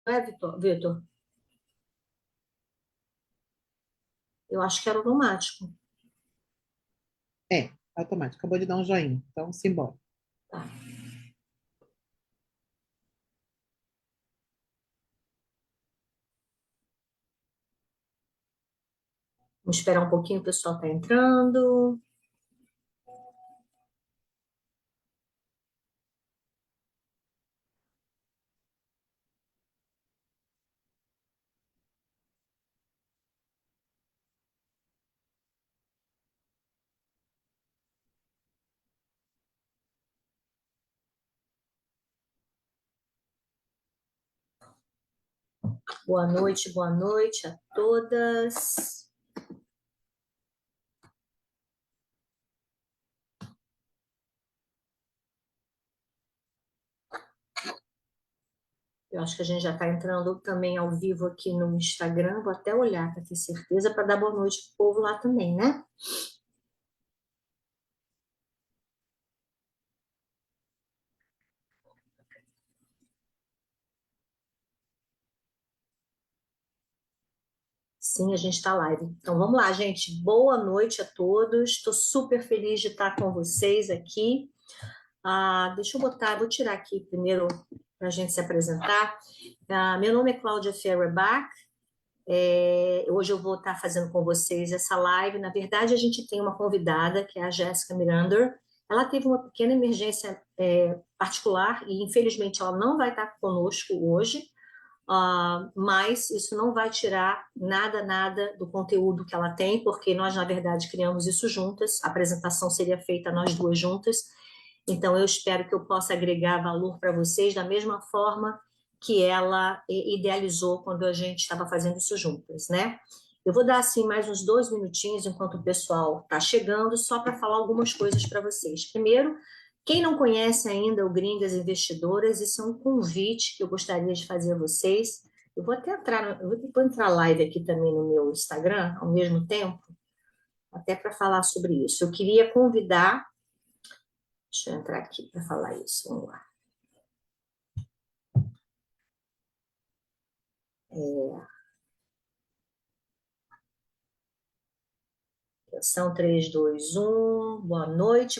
não é, Vitor? Eu acho que era automático. É, automático. Acabou de dar um joinha. Então, simbora. Tá. Vamos esperar um pouquinho, o pessoal está entrando. Boa noite a todas. Eu acho que a gente já está entrando também ao vivo aqui no Instagram. Vou até olhar para ter certeza, para dar boa noite para o povo lá também, né? Sim, a gente está live. Então vamos lá, gente. Boa noite a todos. Estou super feliz de estar com vocês aqui. Deixa eu botar, vou tirar aqui primeiro para a gente se apresentar. Meu nome é Cláudia Feuerbach. Hoje eu vou estar fazendo com vocês essa live. Na verdade, a gente tem uma convidada, que é a Jéssica Mirander. Ela teve uma pequena emergência particular e, infelizmente, ela não vai estar conosco hoje, mas isso não vai tirar nada do conteúdo que ela tem, porque nós, na verdade, criamos isso juntas. A apresentação seria feita nós duas juntas. Então, eu espero que eu possa agregar valor para vocês da mesma forma que ela idealizou quando a gente estava fazendo isso juntas, né? Eu vou dar, assim, mais uns 2 minutinhos enquanto o pessoal está chegando, só para falar algumas coisas para vocês. Primeiro, quem não conhece ainda o Gringas Investidoras, isso é um convite que eu gostaria de fazer a vocês. Eu vou até entrar, eu vou entrar live aqui também no meu Instagram, ao mesmo tempo, até para falar sobre isso. Eu queria convidar. Deixa eu entrar aqui para falar isso. Vamos lá. Atenção, 3, 2, 1. Boa noite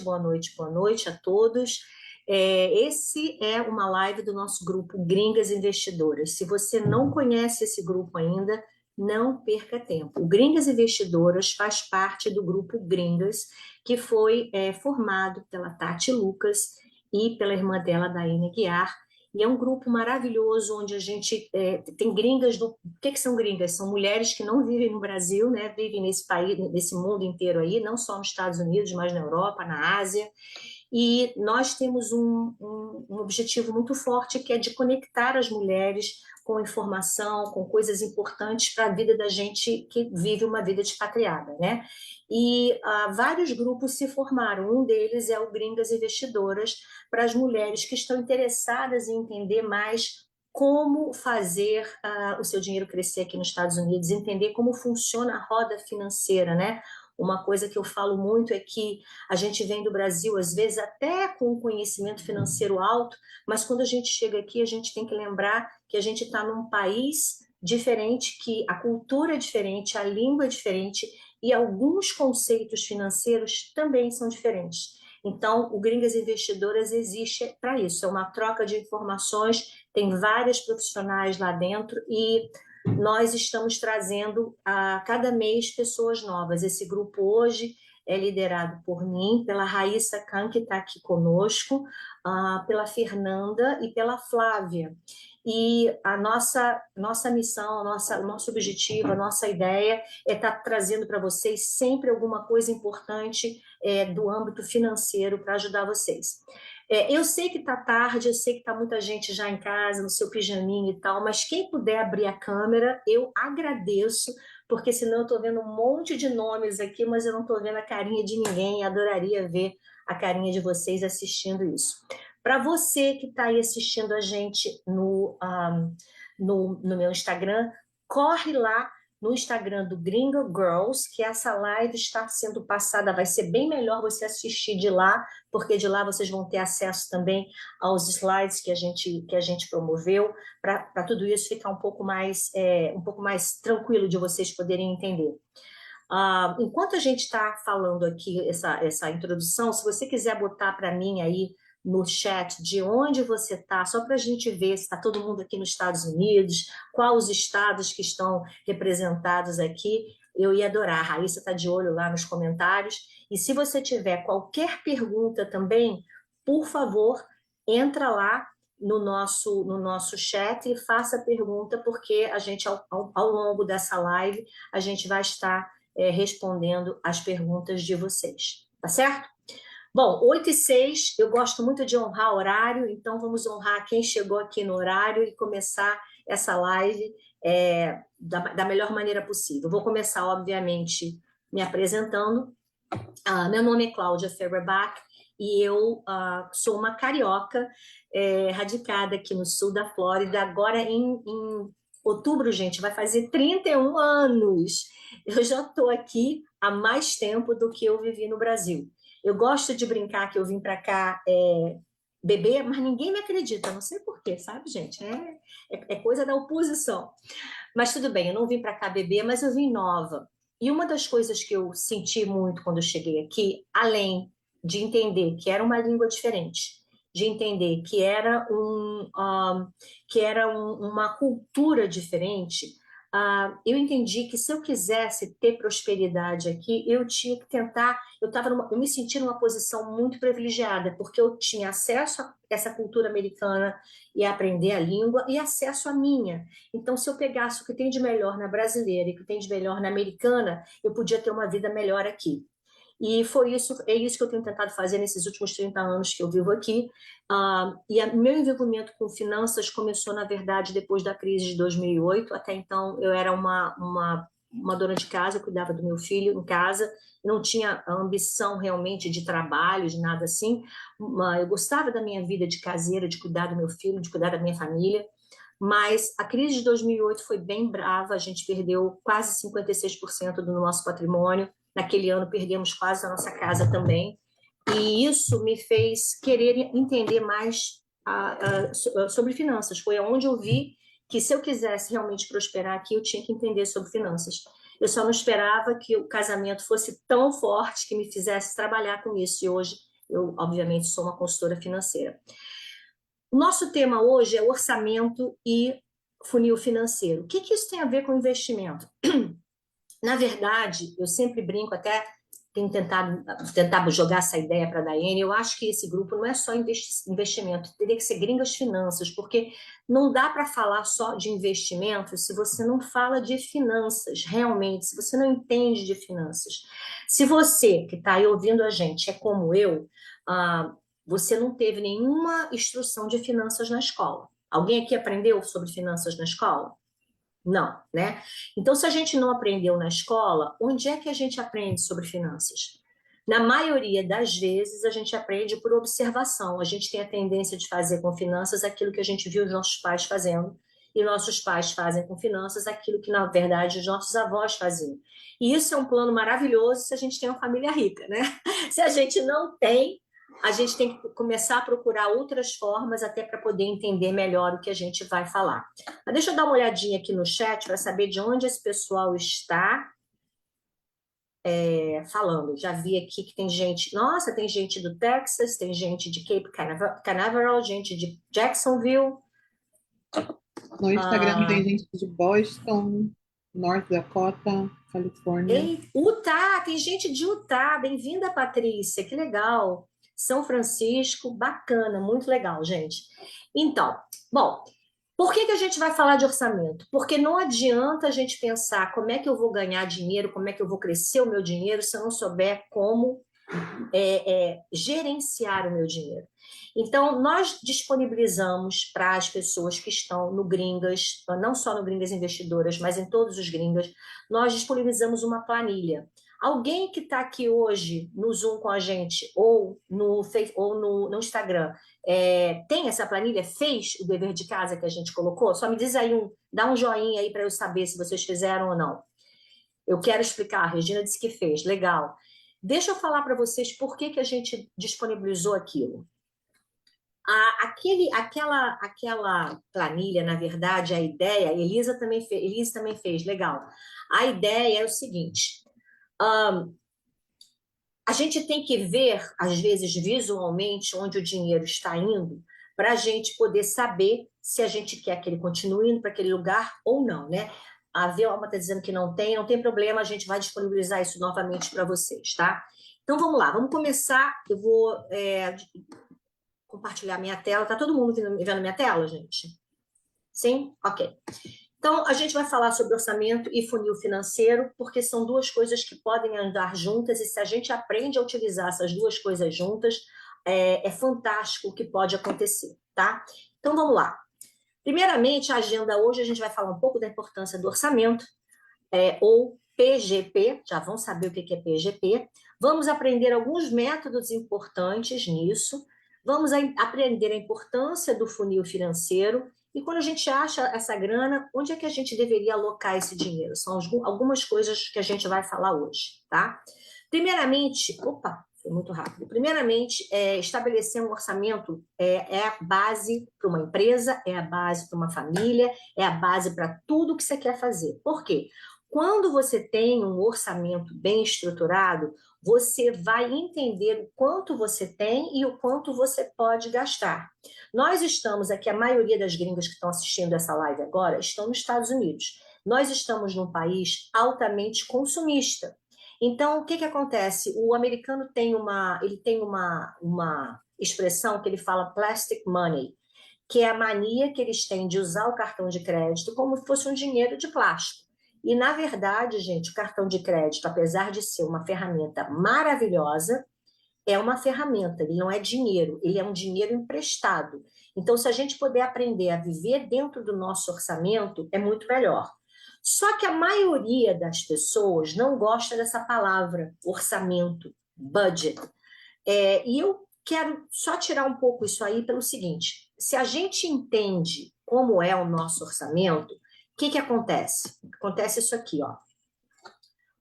a todos. Esse é uma live do nosso grupo Gringas Investidoras. Se você não conhece esse grupo ainda, não perca tempo. O Gringas Investidoras faz parte do grupo Gringas, que foi formado pela Tati Lucas e pela irmã dela, Daiane Guiar. E é um grupo maravilhoso, onde a gente tem gringas do... O que são gringas? São mulheres que não vivem no Brasil, né? Vivem nesse país, nesse mundo inteiro aí, não só nos Estados Unidos, mas na Europa, na Ásia. E nós temos um objetivo muito forte, que é de conectar as mulheres com informação, com coisas importantes para a vida da gente que vive uma vida expatriada, né? E vários grupos se formaram. Um deles é o Gringas Investidoras, para as mulheres que estão interessadas em entender mais como fazer o seu dinheiro crescer aqui nos Estados Unidos, entender como funciona a roda financeira, né? Uma coisa que eu falo muito é que a gente vem do Brasil, às vezes, até com um conhecimento financeiro alto, mas quando a gente chega aqui, a gente tem que lembrar que a gente está num país diferente, que a cultura é diferente, a língua é diferente e alguns conceitos financeiros também são diferentes. Então, o Gringas Investidoras existe para isso, é uma troca de informações, tem várias profissionais lá dentro e nós estamos trazendo a cada mês pessoas novas. Esse grupo hoje é liderado por mim, pela Raíssa Khan, que está aqui conosco, pela Fernanda e pela Flávia. E a nossa missão, o nosso objetivo, a nossa ideia é estar trazendo para vocês sempre alguma coisa importante do âmbito financeiro para ajudar vocês. Eu sei que está tarde, eu sei que está muita gente já em casa, no seu pijaminha e tal, mas quem puder abrir a câmera, eu agradeço, porque senão eu estou vendo um monte de nomes aqui, mas eu não estou vendo a carinha de ninguém, adoraria ver a carinha de vocês assistindo isso. Para você que está aí assistindo a gente no meu Instagram, corre lá, no Instagram do Gringo Girls, que essa live está sendo passada, vai ser bem melhor você assistir de lá, porque de lá vocês vão ter acesso também aos slides que a gente promoveu, para tudo isso ficar um pouco mais tranquilo de vocês poderem entender. Enquanto a gente está falando aqui essa introdução, se você quiser botar para mim aí no chat de onde você está, só para a gente ver se está todo mundo aqui nos Estados Unidos, quais os estados que estão representados aqui, eu ia adorar. A Raíssa está de olho lá nos comentários. E se você tiver qualquer pergunta também, por favor, entra lá no nosso chat e faça a pergunta, porque a gente, ao longo dessa live, a gente vai estar respondendo as perguntas de vocês, tá certo? Bom, 8h06, eu gosto muito de honrar horário, então vamos honrar quem chegou aqui no horário e começar essa live da melhor maneira possível. Vou começar, obviamente, me apresentando. Meu nome é Cláudia Feuerbach e eu sou uma carioca radicada aqui no sul da Flórida. Agora, em outubro, gente, vai fazer 31 anos. Eu já estou aqui há mais tempo do que eu vivi no Brasil. Eu gosto de brincar que eu vim para cá beber, mas ninguém me acredita, não sei por quê, sabe, gente? É coisa da oposição. Mas tudo bem, eu não vim para cá beber, mas eu vim nova. E uma das coisas que eu senti muito quando eu cheguei aqui, além de entender que era uma língua diferente, de entender que era uma cultura diferente, eu entendi que se eu quisesse ter prosperidade aqui, eu tinha que tentar. Eu me senti numa posição muito privilegiada, porque eu tinha acesso a essa cultura americana e a aprender a língua e acesso à minha. Então, se eu pegasse o que tem de melhor na brasileira e o que tem de melhor na americana, eu podia ter uma vida melhor aqui. E é isso que eu tenho tentado fazer nesses últimos 30 anos que eu vivo aqui. Meu envolvimento com finanças começou, na verdade, depois da crise de 2008. Até então, eu era uma dona de casa, eu cuidava do meu filho em casa, não tinha a ambição realmente de trabalho, de nada assim. Eu gostava da minha vida de caseira, de cuidar do meu filho, de cuidar da minha família. Mas a crise de 2008 foi bem brava, a gente perdeu quase 56% do nosso patrimônio. Naquele ano perdemos quase a nossa casa também. E isso me fez querer entender mais sobre finanças. Foi onde eu vi que se eu quisesse realmente prosperar aqui, eu tinha que entender sobre finanças. Eu só não esperava que o casamento fosse tão forte que me fizesse trabalhar com isso. E hoje eu, obviamente, sou uma consultora financeira. O nosso tema hoje é orçamento e funil financeiro. O que isso tem a ver com investimento? Na verdade, eu sempre brinco, até tenho tentado jogar essa ideia para a Daiane, eu acho que esse grupo não é só investimento, teria que ser Gringas Finanças, porque não dá para falar só de investimento se você não fala de finanças, realmente, se você não entende de finanças. Se você que está aí ouvindo a gente é como eu, você não teve nenhuma instrução de finanças na escola. Alguém aqui aprendeu sobre finanças na escola? Não, né? Então, se a gente não aprendeu na escola, onde é que a gente aprende sobre finanças? Na maioria das vezes, a gente aprende por observação. A gente tem a tendência de fazer com finanças aquilo que a gente viu os nossos pais fazendo, e nossos pais fazem com finanças aquilo que, na verdade, os nossos avós faziam. E isso é um plano maravilhoso se a gente tem uma família rica, né? Se a gente não tem, a gente tem que começar a procurar outras formas até para poder entender melhor o que a gente vai falar. Mas deixa eu dar uma olhadinha aqui no chat para saber de onde esse pessoal está falando. Já vi aqui que tem gente... Nossa, tem gente do Texas, tem gente de Cape Canaveral, gente de Jacksonville. No Instagram tem gente de Boston, North Dakota, Califórnia. Utah, tem gente de Utah. Bem-vinda, Patrícia, que legal. São Francisco, bacana, muito legal, gente. Então, bom, por que a gente vai falar de orçamento? Porque não adianta a gente pensar como é que eu vou ganhar dinheiro, como é que eu vou crescer o meu dinheiro, se eu não souber como gerenciar o meu dinheiro. Então, nós disponibilizamos para as pessoas que estão no Gringas, não só no Gringas Investidoras, mas em todos os Gringas, nós disponibilizamos uma planilha. Alguém que está aqui hoje no Zoom com a gente ou no Instagram, tem essa planilha? Fez o dever de casa que a gente colocou? Só me diz aí, dá um joinha aí para eu saber se vocês fizeram ou não. Eu quero explicar, a Regina disse que fez, legal. Deixa eu falar para vocês por que que a gente disponibilizou aquilo. Aquela planilha, na verdade, a ideia, Elisa também fez, legal. A ideia é o seguinte: a gente tem que ver, às vezes, visualmente, onde o dinheiro está indo, para a gente poder saber se a gente quer que ele continue indo para aquele lugar ou não, né? A Velma está dizendo que não tem problema, a gente vai disponibilizar isso novamente para vocês, tá? Então vamos lá, vamos começar. Eu vou compartilhar minha tela. Tá todo mundo vendo minha tela, gente? Sim? Ok. Então, a gente vai falar sobre orçamento e funil financeiro, porque são duas coisas que podem andar juntas, e se a gente aprende a utilizar essas duas coisas juntas, é fantástico o que pode acontecer, tá? Então, vamos lá. Primeiramente, a agenda hoje, a gente vai falar um pouco da importância do orçamento, ou PGP, já vão saber o que é PGP. Vamos aprender alguns métodos importantes nisso, vamos aprender a importância do funil financeiro, e quando a gente acha essa grana, onde é que a gente deveria alocar esse dinheiro? São algumas coisas que a gente vai falar hoje, tá? Primeiramente, opa, foi muito rápido. Primeiramente, estabelecer um orçamento é a base para uma empresa, é a base para uma família, é a base para tudo que você quer fazer. Por quê? Quando você tem um orçamento bem estruturado, você vai entender o quanto você tem e o quanto você pode gastar. Nós estamos aqui, a maioria das gringas que estão assistindo essa live agora estão nos Estados Unidos. Nós estamos num país altamente consumista. Então, o que acontece? O americano tem uma expressão que ele fala plastic money, que é a mania que eles têm de usar o cartão de crédito como se fosse um dinheiro de plástico. E, na verdade, gente, o cartão de crédito, apesar de ser uma ferramenta maravilhosa, é uma ferramenta, ele não é dinheiro, ele é um dinheiro emprestado. Então, se a gente puder aprender a viver dentro do nosso orçamento, é muito melhor. Só que a maioria das pessoas não gosta dessa palavra, orçamento, budget. E eu quero só tirar um pouco isso aí pelo seguinte: se a gente entende como é o nosso orçamento, o que acontece? Acontece isso aqui, ó.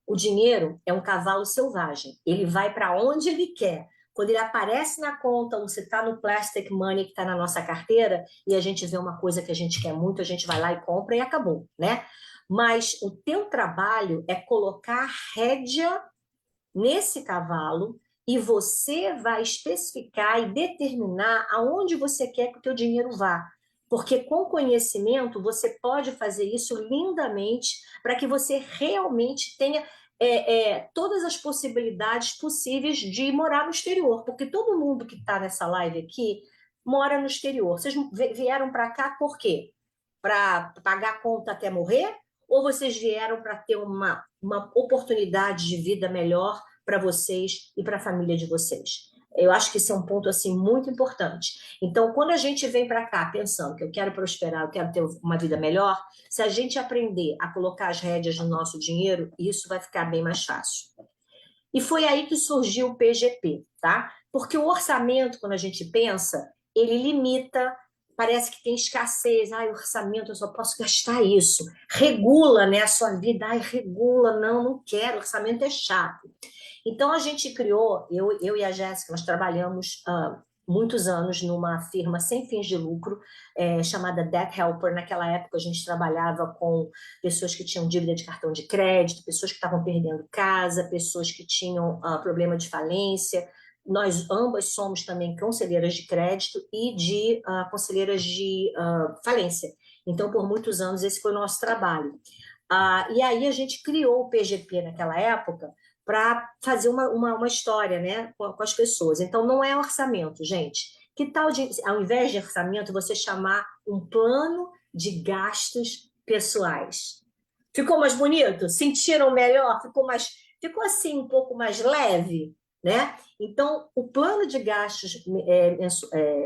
O dinheiro é um cavalo selvagem, ele vai para onde ele quer. Quando ele aparece na conta, ou você está no plastic money que está na nossa carteira, e a gente vê uma coisa que a gente quer muito, a gente vai lá e compra e acabou, né? Mas o teu trabalho é colocar rédea nesse cavalo, e você vai especificar e determinar aonde você quer que o teu dinheiro vá. Porque com conhecimento você pode fazer isso lindamente para que você realmente tenha todas as possibilidades possíveis de morar no exterior. Porque todo mundo que está nessa live aqui mora no exterior. Vocês vieram para cá por quê? Para pagar conta até morrer? Ou vocês vieram para ter uma oportunidade de vida melhor para vocês e para a família de vocês? Eu acho que esse é um ponto assim muito importante. Então, quando a gente vem para cá pensando que eu quero prosperar, eu quero ter uma vida melhor, se a gente aprender a colocar as rédeas no nosso dinheiro, isso vai ficar bem mais fácil. E foi aí que surgiu o PGP, tá? Porque o orçamento, quando a gente pensa, ele limita, parece que tem escassez. O orçamento, eu só posso gastar isso. Regula, né, a sua vida. Regula, não quero, orçamento é chato. Então, a gente criou, eu e a Jéssica, nós trabalhamos muitos anos numa firma sem fins de lucro, chamada Debt Helper. Naquela época, a gente trabalhava com pessoas que tinham dívida de cartão de crédito, pessoas que estavam perdendo casa, pessoas que tinham problema de falência. Nós ambas somos também conselheiras de crédito e conselheiras de falência. Então, por muitos anos, esse foi o nosso trabalho. E aí a gente criou o PGP naquela época para fazer uma história, né, com as pessoas. Então, não é orçamento, gente. Que tal, ao invés de orçamento, você chamar um plano de gastos pessoais? Ficou mais bonito? Sentiram melhor? Ficou assim um pouco mais leve, né? Então, o plano de gastos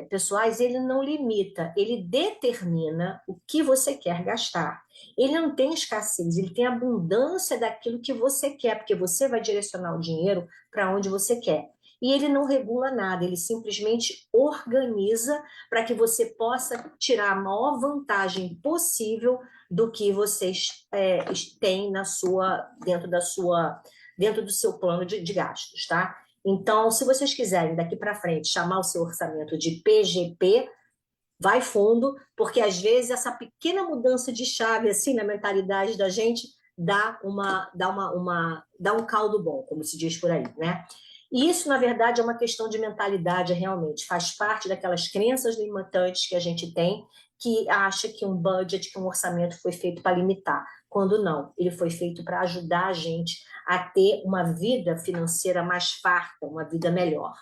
pessoais, ele não limita, ele determina o que você quer gastar. Ele não tem escassez, ele tem abundância daquilo que você quer, porque você vai direcionar o dinheiro para onde você quer. e ele não regula nada, ele simplesmente organiza para que você possa tirar a maior vantagem possível do que vocês têm dentro do seu plano de gastos, tá? Então, se vocês quiserem daqui para frente chamar o seu orçamento de PGP, vai fundo, porque às vezes essa pequena mudança de chave assim na mentalidade da gente dá um caldo bom, como se diz por aí, né? E isso, na verdade, é uma questão de mentalidade realmente, faz parte daquelas crenças limitantes que a gente tem, que acha que um budget, que um orçamento foi feito para limitar, quando não, ele foi feito para ajudar a gente a ter uma vida financeira mais farta, uma vida melhor.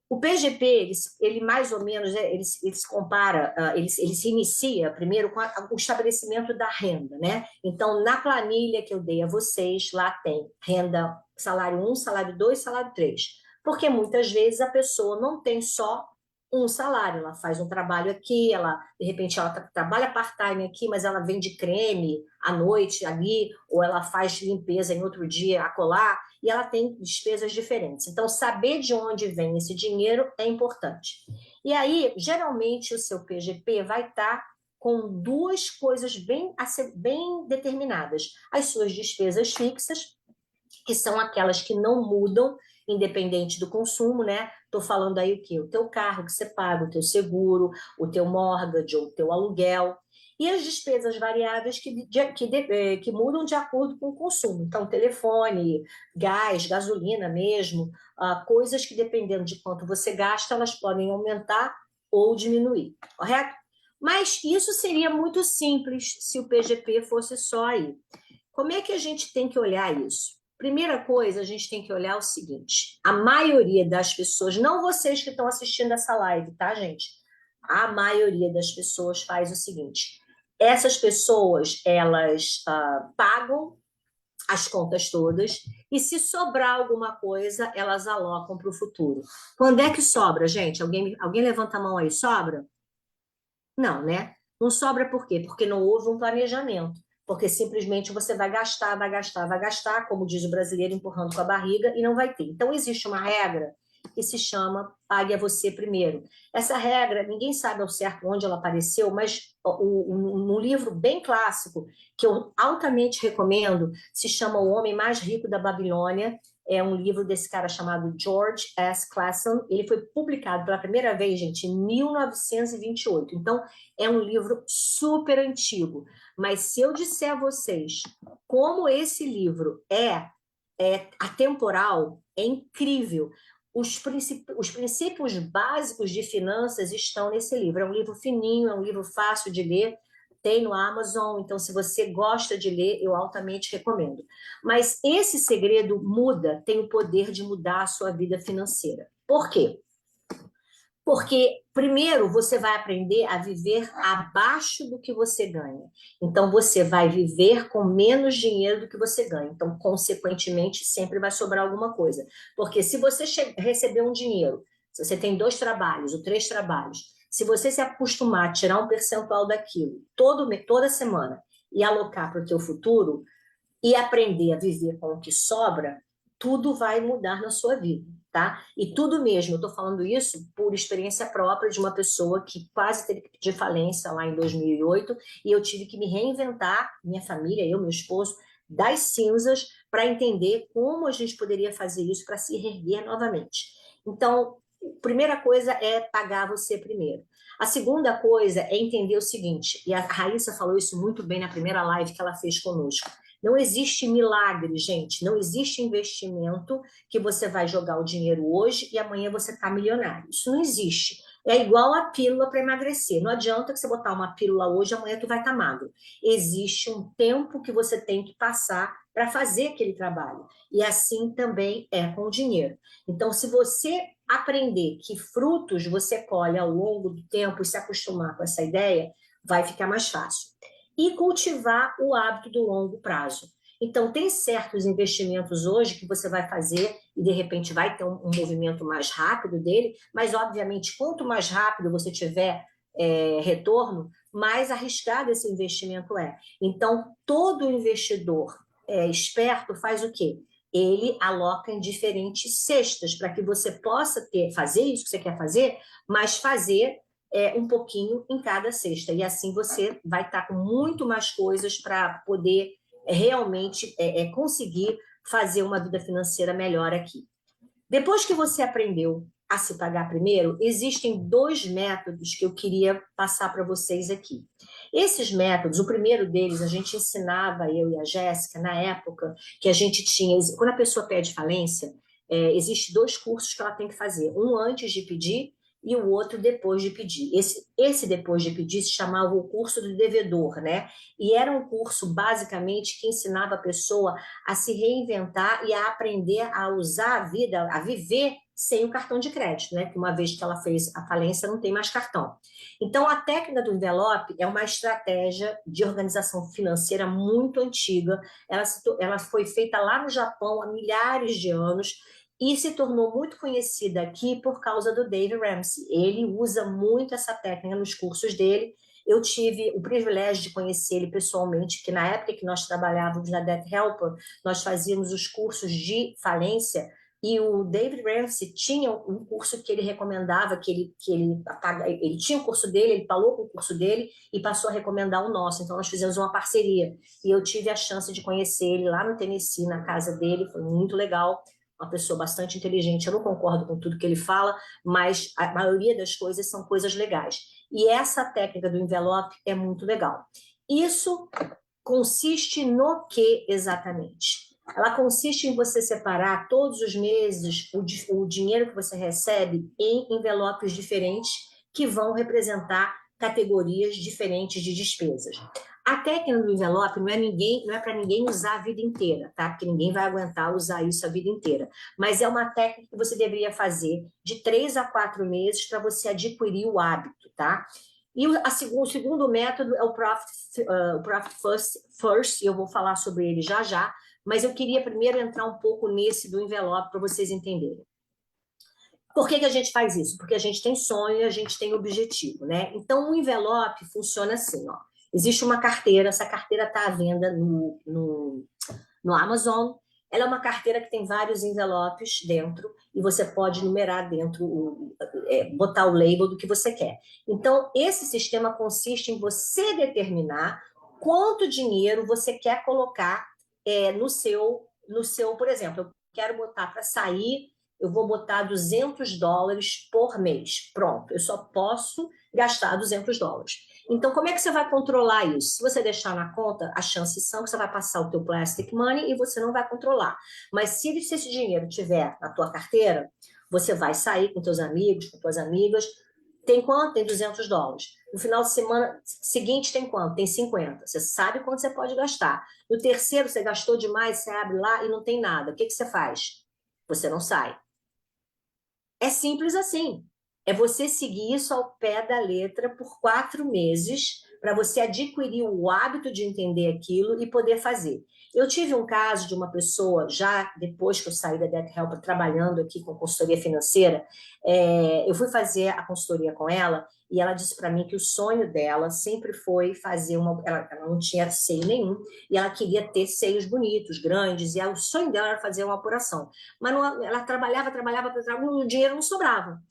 O PGP, ele mais ou menos, ele se compara, ele se inicia primeiro com o estabelecimento da renda, né? Então, na planilha que eu dei a vocês, lá tem renda, salário 1, salário 2, salário 3. Porque muitas vezes a pessoa não tem só um salário, ela faz um trabalho aqui, de repente ela trabalha part-time aqui, mas ela vende creme à noite ali, ou ela faz limpeza em outro dia acolá, e ela tem despesas diferentes. Então, saber de onde vem esse dinheiro é importante. E aí, geralmente, o seu PGP vai estar com duas coisas bem determinadas. As suas despesas fixas, que são aquelas que não mudam, independente do consumo, né? Estou falando aí o quê? O teu carro que você paga, o teu seguro, o teu mortgage ou o teu aluguel. E as despesas variáveis que mudam de acordo com o consumo. Então, telefone, gás, gasolina mesmo, coisas que, dependendo de quanto você gasta, elas podem aumentar ou diminuir, correto? Mas isso seria muito simples se o PGP fosse só aí. Como é que a gente tem que olhar isso? Primeira coisa, a gente tem que olhar o seguinte: a maioria das pessoas, não vocês que estão assistindo essa live, tá, gente? A maioria das pessoas faz o seguinte: essas pessoas, elas pagam as contas todas e se sobrar alguma coisa, elas alocam para o futuro. Quando é que sobra, gente? Alguém levanta a mão aí, sobra? Não, né? Não sobra por quê? Porque não houve um planejamento. Porque simplesmente você vai gastar, vai gastar, vai gastar, como diz o brasileiro, empurrando com a barriga, e não vai ter. Então, existe uma regra que se chama Pague a Você Primeiro. Essa regra, ninguém sabe ao certo onde ela apareceu, mas um livro bem clássico, que eu altamente recomendo, se chama O Homem Mais Rico da Babilônia. É um livro desse cara chamado George S. Clason. Ele foi publicado pela primeira vez, gente, em 1928. Então, é um livro super antigo. Mas se eu disser a vocês como esse livro é atemporal, é incrível. Os princípios básicos de finanças estão nesse livro. É um livro fininho, é um livro fácil de ler, tem no Amazon, então se você gosta de ler, eu altamente recomendo. Mas esse segredo tem o poder de mudar a sua vida financeira. Por quê? Porque, primeiro, você vai aprender a viver abaixo do que você ganha. Então, você vai viver com menos dinheiro do que você ganha. Então, consequentemente, sempre vai sobrar alguma coisa. Porque se você receber um dinheiro, se você tem 2 trabalhos ou 3 trabalhos, se você se acostumar a tirar um percentual daquilo toda semana e alocar para o teu futuro e aprender a viver com o que sobra, tudo vai mudar na sua vida, tá? E tudo mesmo, eu estou falando isso por experiência própria de uma pessoa que quase teve que pedir falência lá em 2008 e eu tive que me reinventar, minha família, eu, meu esposo, das cinzas para entender como a gente poderia fazer isso para se reerguer novamente. Então, a primeira coisa é pagar você primeiro. A segunda coisa é entender o seguinte, e a Raíssa falou isso muito bem na primeira live que ela fez conosco. Não existe milagre, gente. Não existe investimento que você vai jogar o dinheiro hoje e amanhã você está milionário. Isso não existe. É igual a pílula para emagrecer. Não adianta que você botar uma pílula hoje e amanhã tu vai estar magro. Existe um tempo que você tem que passar para fazer aquele trabalho. E assim também é com o dinheiro. Então, se você aprender que frutos você colhe ao longo do tempo e se acostumar com essa ideia, vai ficar mais fácil e cultivar o hábito do longo prazo. Então, tem certos investimentos hoje que você vai fazer e, de repente, vai ter um movimento mais rápido dele, mas, obviamente, quanto mais rápido você tiver retorno, mais arriscado esse investimento é. Então, todo investidor esperto faz o quê? ele aloca em diferentes cestas para que você possa fazer isso que você quer fazer, mas fazer um pouquinho em cada cesta. E assim você vai estar com muito mais coisas para poder realmente conseguir fazer uma vida financeira melhor aqui. Depois que você aprendeu a se pagar primeiro, existem dois métodos que eu queria passar para vocês aqui. Esses métodos, o primeiro deles, a gente ensinava, eu e a Jéssica, na época que a gente tinha, quando a pessoa pede falência, existem dois cursos que ela tem que fazer, um antes de pedir e o outro depois de pedir. Esse depois de pedir se chamava o curso do devedor, né? E era um curso, basicamente, que ensinava a pessoa a se reinventar e a aprender a usar a vida, a viver sem o cartão de crédito, né? Que uma vez que ela fez a falência, não tem mais cartão. Então, a técnica do envelope é uma estratégia de organização financeira muito antiga. Ela foi feita lá no Japão há milhares de anos e se tornou muito conhecida aqui por causa do Dave Ramsey. Ele usa muito essa técnica nos cursos dele. Eu tive o privilégio de conhecer ele pessoalmente, porque na época que nós trabalhávamos na Debt Helper, nós fazíamos os cursos de falência, e o David Ramsey tinha um curso que ele recomendava, ele tinha o curso dele, ele falou com o curso dele e passou a recomendar o nosso. Então, nós fizemos uma parceria. E eu tive a chance de conhecer ele lá no Tennessee, na casa dele, foi muito legal. Uma pessoa bastante inteligente, eu não concordo com tudo que ele fala, mas a maioria das coisas são coisas legais. E essa técnica do envelope é muito legal. Isso consiste no que exatamente? Ela consiste em você separar todos os meses o dinheiro que você recebe em envelopes diferentes que vão representar categorias diferentes de despesas. A técnica do envelope não é para ninguém usar a vida inteira, tá? Porque ninguém vai aguentar usar isso a vida inteira. Mas é uma técnica que você deveria fazer de 3 a 4 meses para você adquirir o hábito, tá? E o segundo método é o Profit First, e eu vou falar sobre ele já já, mas eu queria primeiro entrar um pouco nesse do envelope para vocês entenderem. Por que a gente faz isso? Porque a gente tem sonho e a gente tem objetivo, né? Então, o envelope funciona assim, ó. Existe uma carteira, essa carteira está à venda no Amazon. Ela é uma carteira que tem vários envelopes dentro e você pode numerar dentro, botar o label do que você quer. Então, esse sistema consiste em você determinar quanto dinheiro você quer colocar no seu, por exemplo, eu quero botar para sair, eu vou botar $200 por mês. Pronto, eu só posso gastar $200. Então, como é que você vai controlar isso? Se você deixar na conta, as chances são que você vai passar o teu plastic money e você não vai controlar. Mas se esse dinheiro estiver na tua carteira, você vai sair com teus amigos, com tuas amigas. Tem quanto? Tem $200. No final de semana seguinte tem quanto? Tem 50. Você sabe quanto você pode gastar. No terceiro, você gastou demais, você abre lá e não tem nada. O que você faz? Você não sai. É simples assim. É você seguir isso ao pé da letra por 4 meses para você adquirir o hábito de entender aquilo e poder fazer. Eu tive um caso de uma pessoa, já depois que eu saí da Debt Helper, trabalhando aqui com consultoria financeira, eu fui fazer a consultoria com ela e ela disse para mim que o sonho dela sempre foi fazer ela não tinha seio nenhum e ela queria ter seios bonitos, grandes, e o sonho dela era fazer uma apuração. Mas não, ela trabalhava, o dinheiro não sobrava.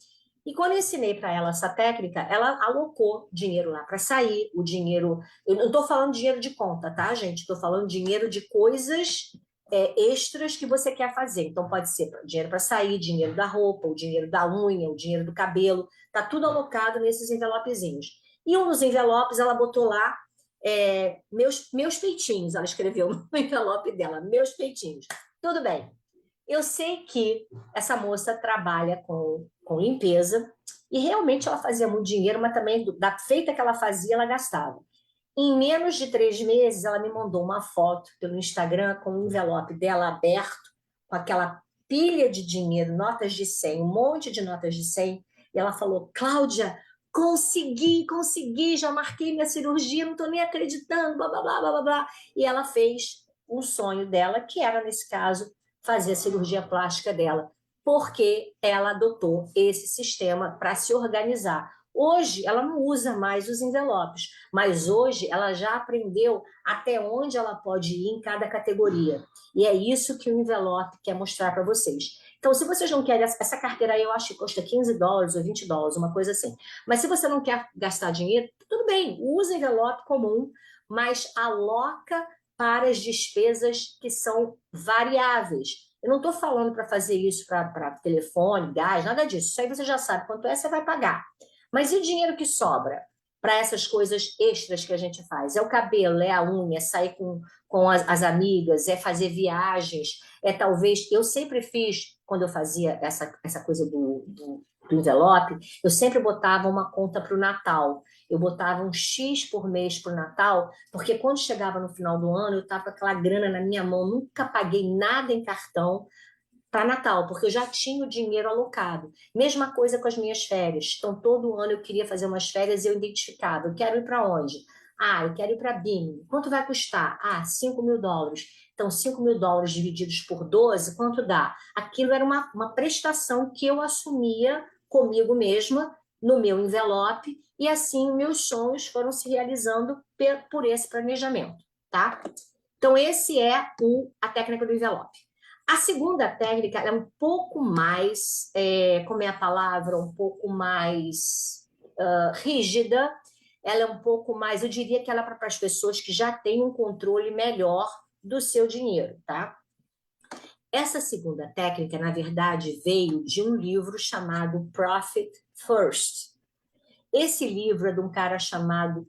E quando eu ensinei para ela essa técnica, ela alocou dinheiro lá para sair, o dinheiro. Eu não estou falando dinheiro de conta, tá, gente? Estou falando dinheiro de coisas extras que você quer fazer. Então, pode ser dinheiro para sair, dinheiro da roupa, o dinheiro da unha, o dinheiro do cabelo. Está tudo alocado nesses envelopezinhos. E um dos envelopes, ela botou lá meus peitinhos. Ela escreveu no envelope dela, meus peitinhos. Tudo bem. Eu sei que essa moça trabalha com limpeza e realmente ela fazia muito dinheiro, mas também da feita que ela fazia, ela gastava. Em menos de 3 meses, ela me mandou uma foto pelo Instagram com o envelope dela aberto, com aquela pilha de dinheiro, notas de 100, um monte de notas de 100, e ela falou, Cláudia, consegui, já marquei minha cirurgia, não estou nem acreditando, blá, blá, blá, blá, blá. E ela fez um sonho dela, que era, nesse caso, fazer a cirurgia plástica dela, porque ela adotou esse sistema para se organizar. Hoje, ela não usa mais os envelopes, mas hoje ela já aprendeu até onde ela pode ir em cada categoria. E é isso que o envelope quer mostrar para vocês. Então, se vocês não querem, essa carteira aí eu acho que custa $15 ou $20, uma coisa assim. Mas se você não quer gastar dinheiro, tudo bem, usa envelope comum, mas aloca para as despesas que são variáveis. Eu não estou falando para fazer isso para telefone, gás, nada disso. Isso aí você já sabe quanto é, você vai pagar. Mas e o dinheiro que sobra para essas coisas extras que a gente faz? É o cabelo, é a unha, é sair com as amigas, é fazer viagens, é talvez. Eu sempre fiz, quando eu fazia essa coisa do envelope, eu sempre botava uma conta para o Natal. Eu botava um X por mês para o Natal, porque quando chegava no final do ano, eu estava com aquela grana na minha mão, nunca paguei nada em cartão para Natal, porque eu já tinha o dinheiro alocado. Mesma coisa com as minhas férias. Então, todo ano eu queria fazer umas férias e eu identificava, eu quero ir para onde? Ah, eu quero ir para Bimini. Quanto vai custar? Ah, $5.000. Então, $5.000 divididos por 12, quanto dá? Aquilo era uma prestação que eu assumia comigo mesma, no meu envelope, e assim meus sonhos foram se realizando por esse planejamento, tá? Então, esse é a técnica do envelope. A segunda técnica é um pouco mais, como é a palavra, um pouco mais rígida, ela é um pouco mais, eu diria que ela é para as pessoas que já têm um controle melhor do seu dinheiro, tá? Essa segunda técnica, na verdade, veio de um livro chamado Profit First. Esse livro é de um cara chamado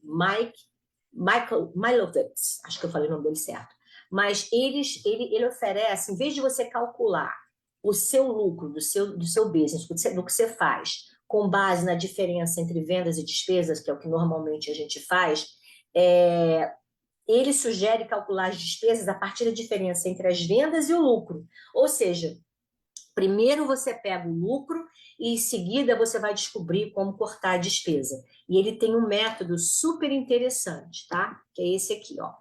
Michael Milovitz, acho que eu falei o nome dele certo. Mas ele oferece, em vez de você calcular o seu lucro do seu business, do que você faz, com base na diferença entre vendas e despesas, que é o que normalmente a gente faz, ele sugere calcular as despesas a partir da diferença entre as vendas e o lucro. Ou seja, primeiro você pega o lucro e em seguida você vai descobrir como cortar a despesa. E ele tem um método super interessante, tá? Que é esse aqui, ó.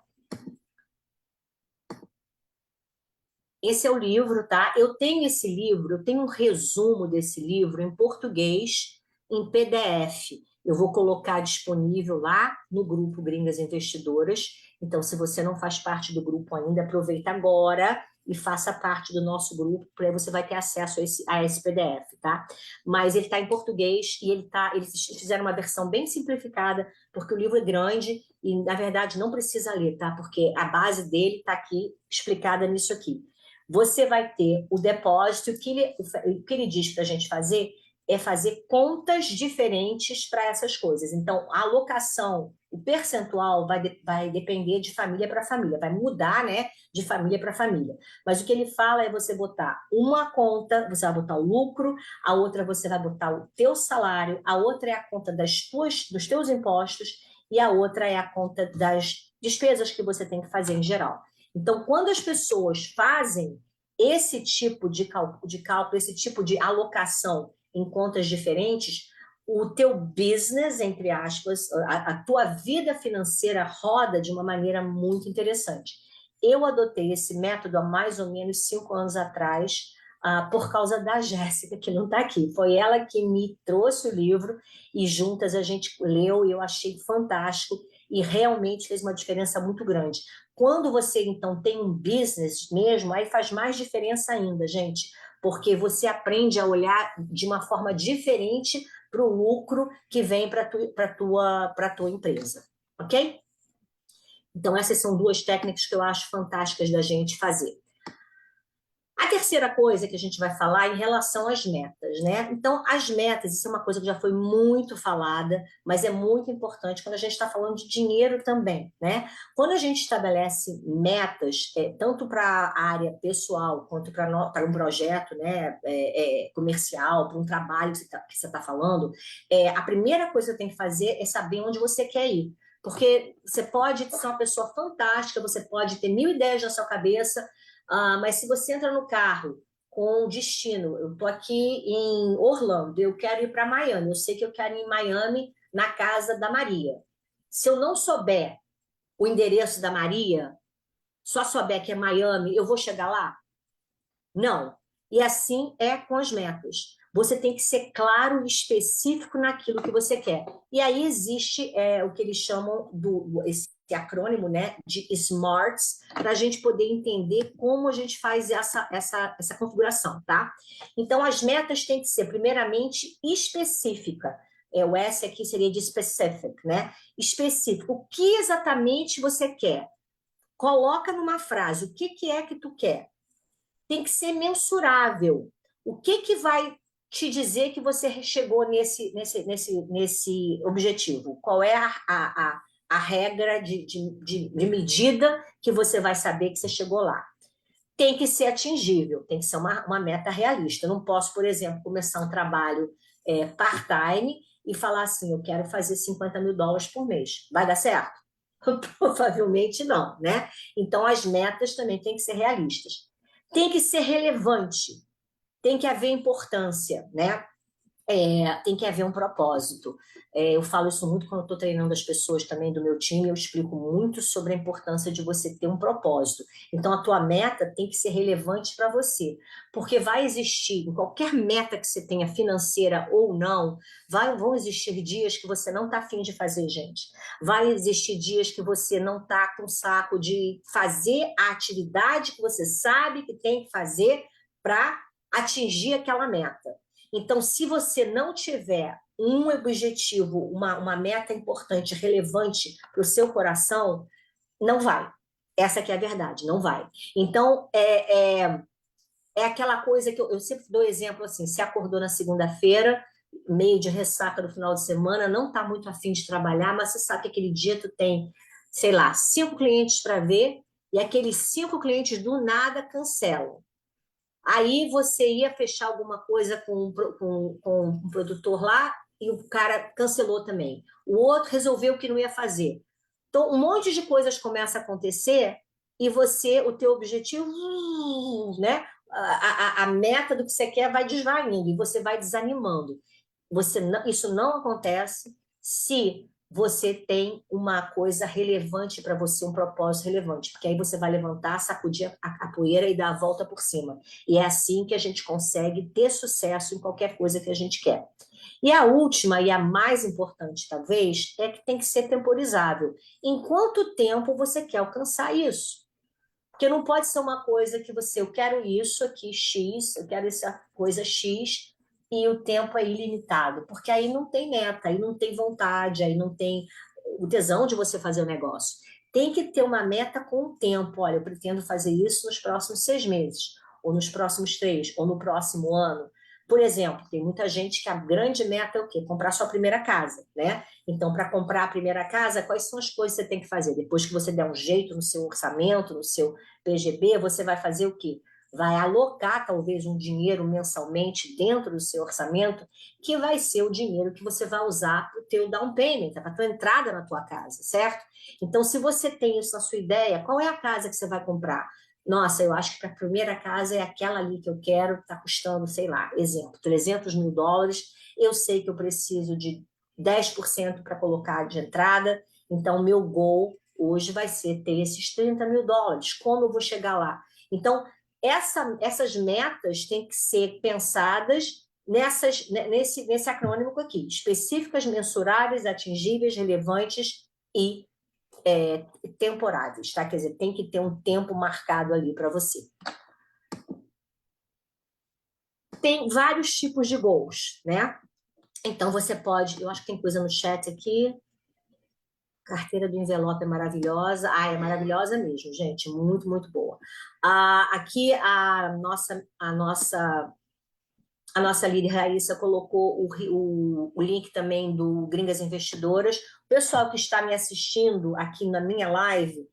Esse é o livro, tá? Eu tenho esse livro, eu tenho um resumo desse livro em português, em PDF. Eu vou colocar disponível lá no grupo Gringas Investidoras. Então, se você não faz parte do grupo ainda, aproveita agora e faça parte do nosso grupo, porque aí você vai ter acesso a esse PDF, tá? Mas ele está em português e eles fizeram uma versão bem simplificada, porque o livro é grande e, na verdade, não precisa ler, tá? Porque a base dele está aqui explicada nisso aqui. Você vai ter o depósito, o que ele diz para a gente fazer é fazer contas diferentes para essas coisas. Então, a alocação, o percentual vai depender de família para família, vai mudar, né, de família para família. Mas o que ele fala é você botar uma conta, você vai botar o lucro, a outra você vai botar o teu salário, a outra é a conta dos teus impostos e a outra é a conta das despesas que você tem que fazer em geral. Então, quando as pessoas fazem esse tipo de cálculo, esse tipo de alocação em contas diferentes, o teu business, entre aspas, a tua vida financeira roda de uma maneira muito interessante. Eu adotei esse método há mais ou menos 5 anos atrás, por causa da Jéssica, que não está aqui. Foi ela que me trouxe o livro e juntas a gente leu e eu achei fantástico e realmente fez uma diferença muito grande. Quando você, então, tem um business mesmo, aí faz mais diferença ainda, gente, porque você aprende a olhar de uma forma diferente para o lucro que vem para a tua empresa, ok? Então, essas são duas técnicas que eu acho fantásticas da gente fazer. A terceira coisa que a gente vai falar é em relação às metas, né? Então, as metas, isso é uma coisa que já foi muito falada, mas é muito importante quando a gente está falando de dinheiro também, né? Quando a gente estabelece metas, tanto para a área pessoal quanto para um projeto, né, comercial, para um trabalho que você tá falando, a primeira coisa que você tem que fazer é saber onde você quer ir. Porque você pode ser uma pessoa fantástica, você pode ter 1.000 ideias na sua cabeça, mas se você entra no carro com destino, eu estou aqui em Orlando, eu quero ir para Miami, eu sei que eu quero ir em Miami na casa da Maria. Se eu não souber o endereço da Maria, só souber que é Miami, eu vou chegar lá? Não. E assim é com as metas. Você tem que ser claro e específico naquilo que você quer. E aí existe o que eles chamam esse acrônimo, né, de SMARTs, para a gente poder entender como a gente faz essa configuração, tá? Então, as metas têm que ser, primeiramente, específica. O S aqui seria de specific, né? Específico. O que exatamente você quer? Coloca numa frase, o que é que tu quer? Tem que ser mensurável. O que vai te dizer que você chegou nesse objetivo? Qual é a regra de medida que você vai saber que você chegou lá? Tem que ser atingível, tem que ser uma meta realista. Eu não posso, por exemplo, começar um trabalho part-time e falar assim, eu quero fazer US$ 50.000 por mês. Vai dar certo? Provavelmente não, né? Então, as metas também têm que ser realistas. Tem que ser relevante, tem que haver importância, né? Tem que haver um propósito. Eu falo isso muito quando estou treinando as pessoas também do meu time, eu explico muito sobre a importância de você ter um propósito. Então, a tua meta tem que ser relevante para você, porque vai existir, em qualquer meta que você tenha, financeira ou não, vão existir dias que você não está afim de fazer, gente. Vai existir dias que você não está com saco de fazer a atividade que você sabe que tem que fazer para atingir aquela meta. Então, se você não tiver um objetivo, uma meta importante, relevante para o seu coração, não vai. Essa que é a verdade, não vai. Então, é aquela coisa que eu sempre dou exemplo assim, se acordou na segunda-feira, meio de ressaca no final de semana, não está muito afim de trabalhar, mas você sabe que aquele dia tu tem, sei lá, 5 clientes para ver, e aqueles 5 clientes do nada cancelam. Aí você ia fechar alguma coisa com um produtor lá e o cara cancelou também. O outro resolveu que não ia fazer. Então, um monte de coisas começa a acontecer e o teu objetivo, né? A meta do que você quer vai desvaindo e você vai desanimando. Isso não acontece se você tem uma coisa relevante para você, um propósito relevante, porque aí você vai levantar, sacudir a poeira e dar a volta por cima. E é assim que a gente consegue ter sucesso em qualquer coisa que a gente quer. E a última, e a mais importante talvez, é que tem que ser temporizável. Em quanto tempo você quer alcançar isso? Porque não pode ser uma coisa que eu quero isso aqui, X, eu quero essa coisa X, e o tempo é ilimitado, porque aí não tem meta, aí não tem vontade, aí não tem o tesão de você fazer o negócio. Tem que ter uma meta com o tempo. Olha, eu pretendo fazer isso nos próximos 6 meses, ou nos próximos 3, ou no próximo ano. Por exemplo, tem muita gente que a grande meta é o quê? Comprar sua primeira casa, né? Então, para comprar a primeira casa, quais são as coisas que você tem que fazer? Depois que você der um jeito no seu orçamento, no seu PGB, você vai fazer o quê? Vai alocar talvez um dinheiro mensalmente dentro do seu orçamento, que vai ser o dinheiro que você vai usar para o teu down payment, para a tua entrada na tua casa, certo? Então, se você tem isso na sua ideia, qual é a casa que você vai comprar? Nossa, eu acho que a primeira casa é aquela ali que eu quero, está custando, sei lá, exemplo, US$ 300.000. Eu sei que eu preciso de 10% para colocar de entrada, então meu goal hoje vai ser ter esses US$ 30.000. Como eu vou chegar lá? Então, essas metas têm que ser pensadas nesse acrônimo aqui: específicas, mensuráveis, atingíveis, relevantes e temporáveis, tá? Quer dizer, tem que ter um tempo marcado ali para você. Tem vários tipos de goals, né? Então você pode, eu acho que tem coisa no chat aqui. Carteira do envelope é maravilhosa. É maravilhosa mesmo, gente. Muito, muito boa. Aqui a nossa líder Raíssa colocou o link também do Gringas Investidoras. O pessoal que está me assistindo aqui na minha live,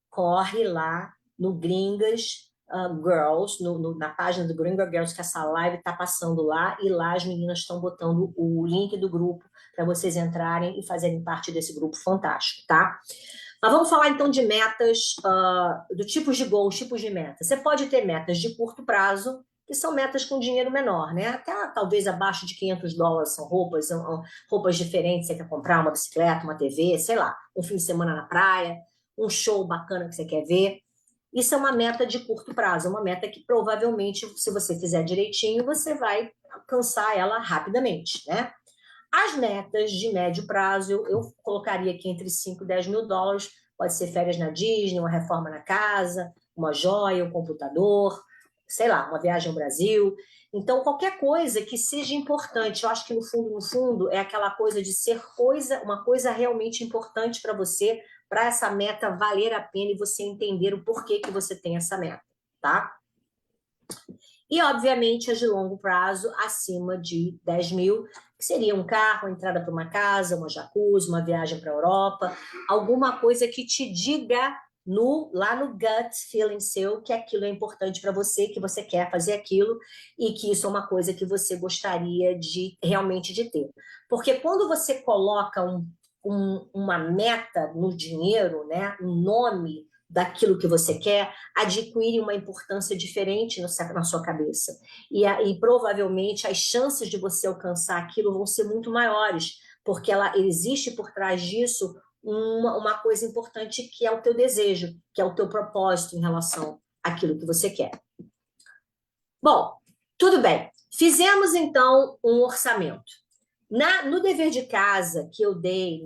corre lá no Gringas Girls, na página do Gringas Girls, que essa live está passando lá, e lá as meninas estão botando o link do grupo para vocês entrarem e fazerem parte desse grupo fantástico, tá? Mas vamos falar então de metas, do tipos de gols, tipos de metas. Você pode ter metas de curto prazo, que são metas com dinheiro menor, né? Até talvez abaixo de US$ 500 são roupas diferentes, você quer comprar uma bicicleta, uma TV, sei lá, um fim de semana na praia, um show bacana que você quer ver. Isso é uma meta de curto prazo, uma meta que provavelmente, se você fizer direitinho, você vai alcançar ela rapidamente, né? As metas de médio prazo, eu colocaria aqui entre 5 e 10 mil dólares, pode ser férias na Disney, uma reforma na casa, uma joia, um computador, sei lá, uma viagem ao Brasil. Então, qualquer coisa que seja importante, eu acho que no fundo, é aquela coisa de ser uma coisa realmente importante para você, para essa meta valer a pena e você entender o porquê que você tem essa meta, tá? E, obviamente, as de longo prazo, acima de 10 mil, que seria um carro, a entrada para uma casa, uma jacuzzi, uma viagem para a Europa, alguma coisa que te diga lá no gut feeling seu que aquilo é importante para você, que você quer fazer aquilo e que isso é uma coisa que você gostaria de realmente de ter. Porque quando você coloca uma meta no dinheiro, né, um nome daquilo que você quer, adquire uma importância diferente na sua cabeça. E provavelmente as chances de você alcançar aquilo vão ser muito maiores, porque ela existe por trás disso uma coisa importante que é o teu desejo, que é o teu propósito em relação àquilo que você quer. Bom, tudo bem. Fizemos então um orçamento. No dever de casa que eu dei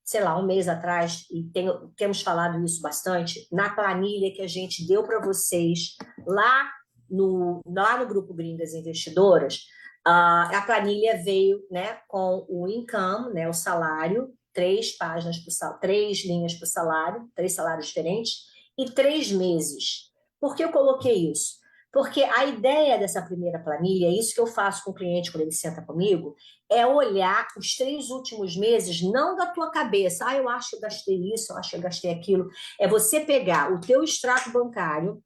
sei lá, um mês atrás, e temos falado isso bastante, na planilha que a gente deu para vocês lá no Grupo Gringas Investidoras, a planilha veio, né, com o income, né, o salário, 3 páginas, 3 linhas para o salário, 3 salários diferentes, e 3 meses. Por que eu coloquei isso? Porque a ideia dessa primeira planilha, é isso que eu faço com o cliente quando ele senta comigo, é olhar os 3 últimos meses, não da tua cabeça. Eu acho que eu gastei isso, eu acho que eu gastei aquilo. É você pegar o teu extrato bancário,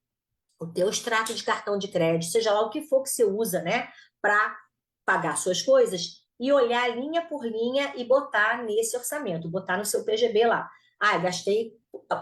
o teu extrato de cartão de crédito, seja lá o que for que você usa, né, para pagar suas coisas, e olhar linha por linha e botar nesse orçamento, botar no seu PGB lá. Gastei.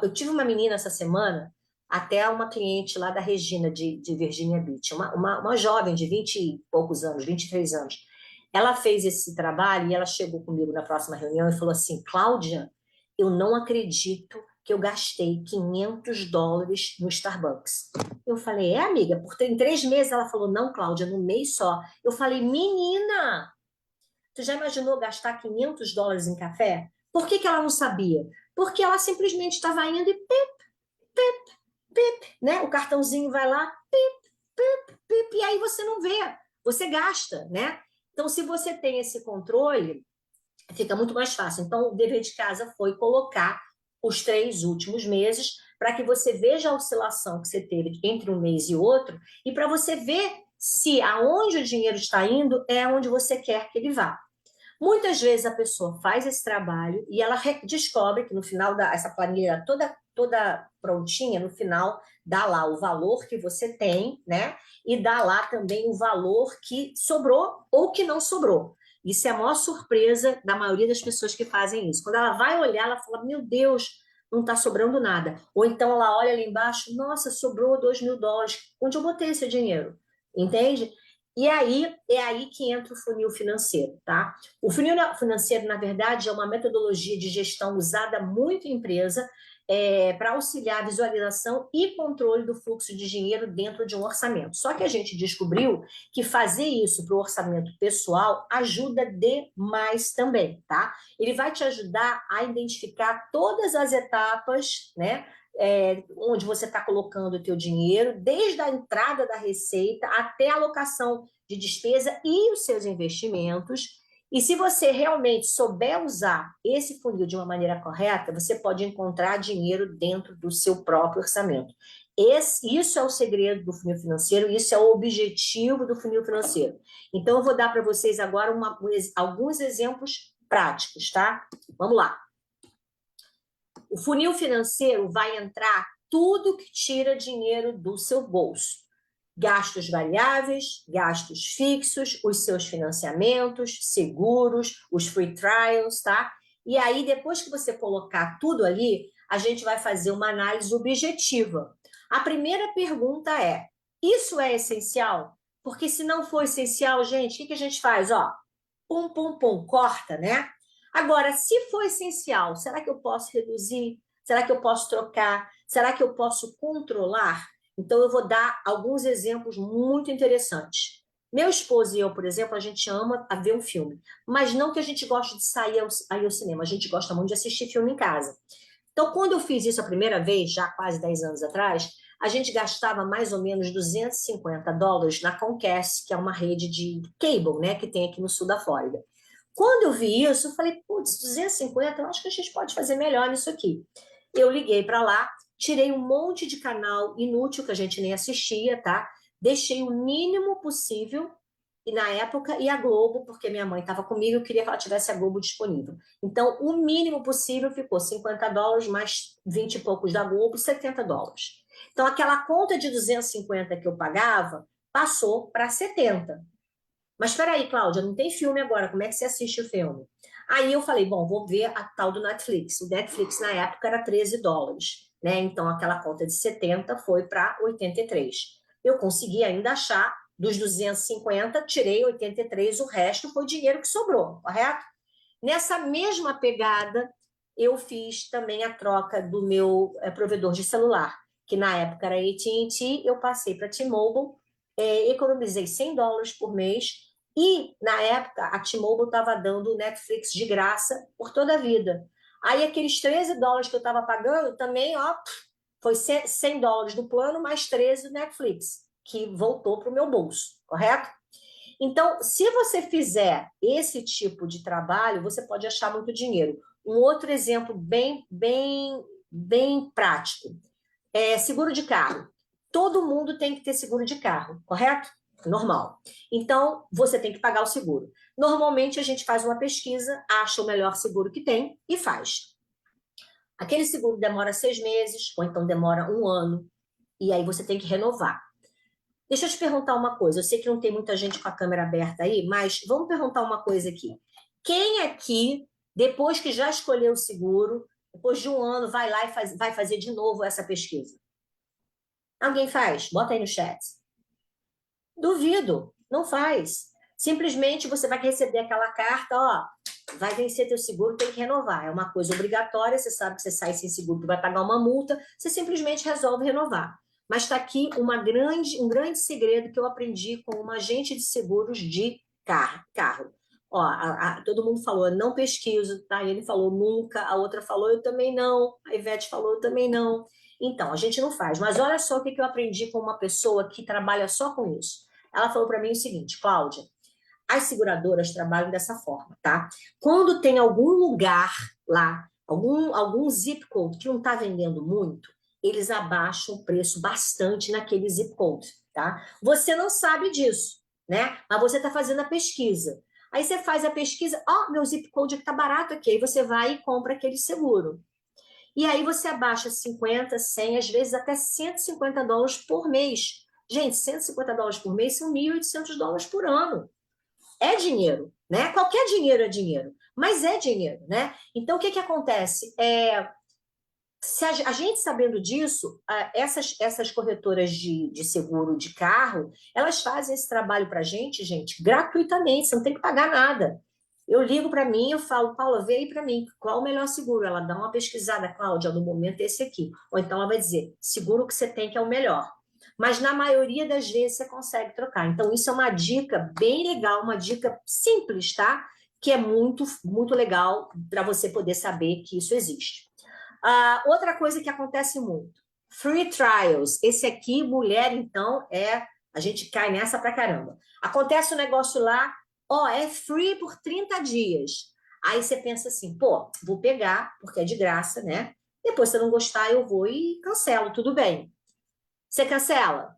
Eu tive uma menina essa semana, até uma cliente lá da Regina, de Virginia Beach, uma jovem de 20 e poucos anos, 23 anos. Ela fez esse trabalho e ela chegou comigo na próxima reunião e falou assim: Cláudia, eu não acredito que eu gastei 500 dólares no Starbucks. Eu falei, amiga, em 3 meses? Ela falou, não, Cláudia, no mês só. Eu falei, menina, tu já imaginou gastar 500 dólares em café? Por que ela não sabia? Porque ela simplesmente estava indo e né? O cartãozinho vai lá, e aí você não vê, você gasta, né? Então, se você tem esse controle, fica muito mais fácil. Então, o dever de casa foi colocar os 3 últimos meses para que você veja a oscilação que você teve entre um mês e outro e para você ver se aonde o dinheiro está indo é onde você quer que ele vá. Muitas vezes a pessoa faz esse trabalho e ela descobre que no final essa planilha toda prontinha, no final dá lá o valor que você tem, né? E dá lá também o valor que sobrou ou que não sobrou. Isso é a maior surpresa da maioria das pessoas que fazem isso. Quando ela vai olhar, ela fala, meu Deus, não está sobrando nada. Ou então ela olha ali embaixo, nossa, sobrou 2 mil dólares. Onde eu botei esse dinheiro? Entende? E aí é aí que entra o funil financeiro, tá? O funil financeiro, na verdade, é uma metodologia de gestão usada muito em empresa para auxiliar a visualização e controle do fluxo de dinheiro dentro de um orçamento. Só que a gente descobriu que fazer isso para o orçamento pessoal ajuda demais também, tá? Ele vai te ajudar a identificar todas as etapas, né? Onde você está colocando o teu dinheiro, desde a entrada da receita até a alocação de despesa e os seus investimentos. E se você realmente souber usar esse funil de uma maneira correta, você pode encontrar dinheiro dentro do seu próprio orçamento. Isso é o segredo do funil financeiro, isso é o objetivo do funil financeiro. Então, eu vou dar para vocês agora alguns exemplos práticos, tá? Vamos lá. O funil financeiro vai entrar tudo que tira dinheiro do seu bolso. Gastos variáveis, gastos fixos, os seus financiamentos, seguros, os free trials, tá? E aí, depois que você colocar tudo ali, a gente vai fazer uma análise objetiva. A primeira pergunta é: isso é essencial? Porque se não for essencial, gente, o que a gente faz? Ó, pum, pum, pum, corta, né? Agora, se for essencial, será que eu posso reduzir? Será que eu posso trocar? Será que eu posso controlar? Então, eu vou dar alguns exemplos muito interessantes. Meu esposo e eu, por exemplo, a gente ama a ver um filme, mas não que a gente goste de sair ao cinema, a gente gosta muito de assistir filme em casa. Então, quando eu fiz isso a primeira vez, já quase 10 anos atrás, a gente gastava mais ou menos US$ 250 na Comcast, que é uma rede de cable, né, que tem aqui no sul da Flórida. Quando eu vi isso, eu falei, putz, 250, eu acho que a gente pode fazer melhor nisso aqui. Eu liguei para lá, tirei um monte de canal inútil que a gente nem assistia, tá? Deixei o mínimo possível, e na época, e a Globo, porque minha mãe estava comigo, eu queria que ela tivesse a Globo disponível. Então, o mínimo possível ficou US$ 50, mais 20 e poucos da Globo, US$ 70. Então, aquela conta de 250 que eu pagava, passou para 70. Mas espera aí, Cláudia, não tem filme agora, como é que você assiste o filme? Aí eu falei, bom, vou ver a tal do Netflix. O Netflix, na época, era US$ 13, né? Então, aquela conta de 70 foi para 83. Eu consegui ainda achar, dos 250, tirei 83, o resto foi dinheiro que sobrou, correto? Nessa mesma pegada, eu fiz também a troca do meu provedor de celular, que na época era AT&T, eu passei para T-Mobile, economizei US$ 100 por mês, e na época a T-Mobile estava dando Netflix de graça por toda a vida. Aí aqueles US$ 13 que eu estava pagando também, ó, foi US$ 100 do plano, mais 13 do Netflix, que voltou para o meu bolso, correto? Então, se você fizer esse tipo de trabalho, você pode achar muito dinheiro. Um outro exemplo bem prático é seguro de carro. Todo mundo tem que ter seguro de carro, correto? Normal. Então, você tem que pagar o seguro. Normalmente, a gente faz uma pesquisa, acha o melhor seguro que tem e faz. Aquele seguro demora 6 meses, ou então demora um ano, e aí você tem que renovar. Deixa eu te perguntar uma coisa. Eu sei que não tem muita gente com a câmera aberta aí, mas vamos perguntar uma coisa aqui. Quem aqui, depois que já escolheu o seguro, depois de um ano, vai lá e vai fazer de novo essa pesquisa? Alguém faz? Bota aí no chat. Duvido, não faz. Simplesmente você vai receber aquela carta, ó, vai vencer teu seguro, tem que renovar. É uma coisa obrigatória, você sabe que você sai sem seguro, que vai pagar uma multa, você simplesmente resolve renovar. Mas está aqui um grande segredo que eu aprendi com uma agente de seguros de carro. Ó, todo mundo falou, não pesquiso, tá? E ele falou nunca, a outra falou, eu também não, a Ivete falou, eu também não. Então, a gente não faz. Mas olha só o que eu aprendi com uma pessoa que trabalha só com isso. Ela falou para mim o seguinte, Cláudia, as seguradoras trabalham dessa forma, tá? Quando tem algum lugar lá, algum zip code que não está vendendo muito, eles abaixam o preço bastante naquele zip code, tá? Você não sabe disso, né? Mas você está fazendo a pesquisa. Aí você faz a pesquisa, ó, meu zip code está barato aqui, aí você vai e compra aquele seguro. E aí você abaixa 50, 100, às vezes até US$ 150 por mês. Gente, US$ 150 por mês são US$ 1.800 por ano. É dinheiro, né? Qualquer dinheiro é dinheiro, mas é dinheiro, né? Então, o que acontece? Se a gente sabendo disso, essas corretoras de seguro de carro, elas fazem esse trabalho para a gente, gratuitamente, você não tem que pagar nada. Eu ligo para mim, eu falo, Paula, vê aí para mim, qual o melhor seguro? Ela dá uma pesquisada, Cláudia, no momento é esse aqui. Ou então ela vai dizer, seguro que você tem que é o melhor. Mas na maioria das vezes você consegue trocar. Então, isso é uma dica bem legal, uma dica simples, tá? Que é muito, muito legal para você poder saber que isso existe. Outra coisa que acontece muito, free trials. Esse aqui, mulher, então, a gente cai nessa pra caramba. Acontece um negócio lá, ó, é free por 30 dias. Aí você pensa assim, pô, vou pegar, porque é de graça, né? Depois, se eu não gostar, eu vou e cancelo, tudo bem. Você cancela?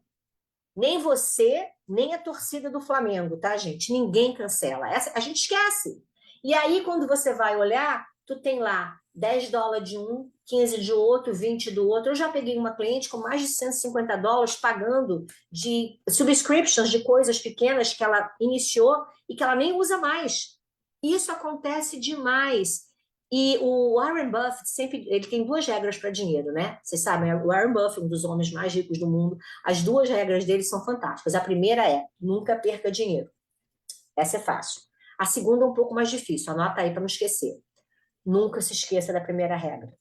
Nem você, nem a torcida do Flamengo, tá, gente? Ninguém cancela. A gente esquece. E aí, quando você vai olhar, tu tem lá US$ 10 de um, 15 de outro, 20 do outro. Eu já peguei uma cliente com mais de US$ 150 pagando de subscriptions de coisas pequenas que ela iniciou e que ela nem usa mais. Isso acontece demais. E o Warren Buffett sempre, ele tem duas regras para dinheiro, né? Vocês sabem, o Warren Buffett, um dos homens mais ricos do mundo, as duas regras dele são fantásticas. A primeira é, nunca perca dinheiro. Essa é fácil. A segunda é um pouco mais difícil, anota aí para não esquecer. Nunca se esqueça da primeira regra.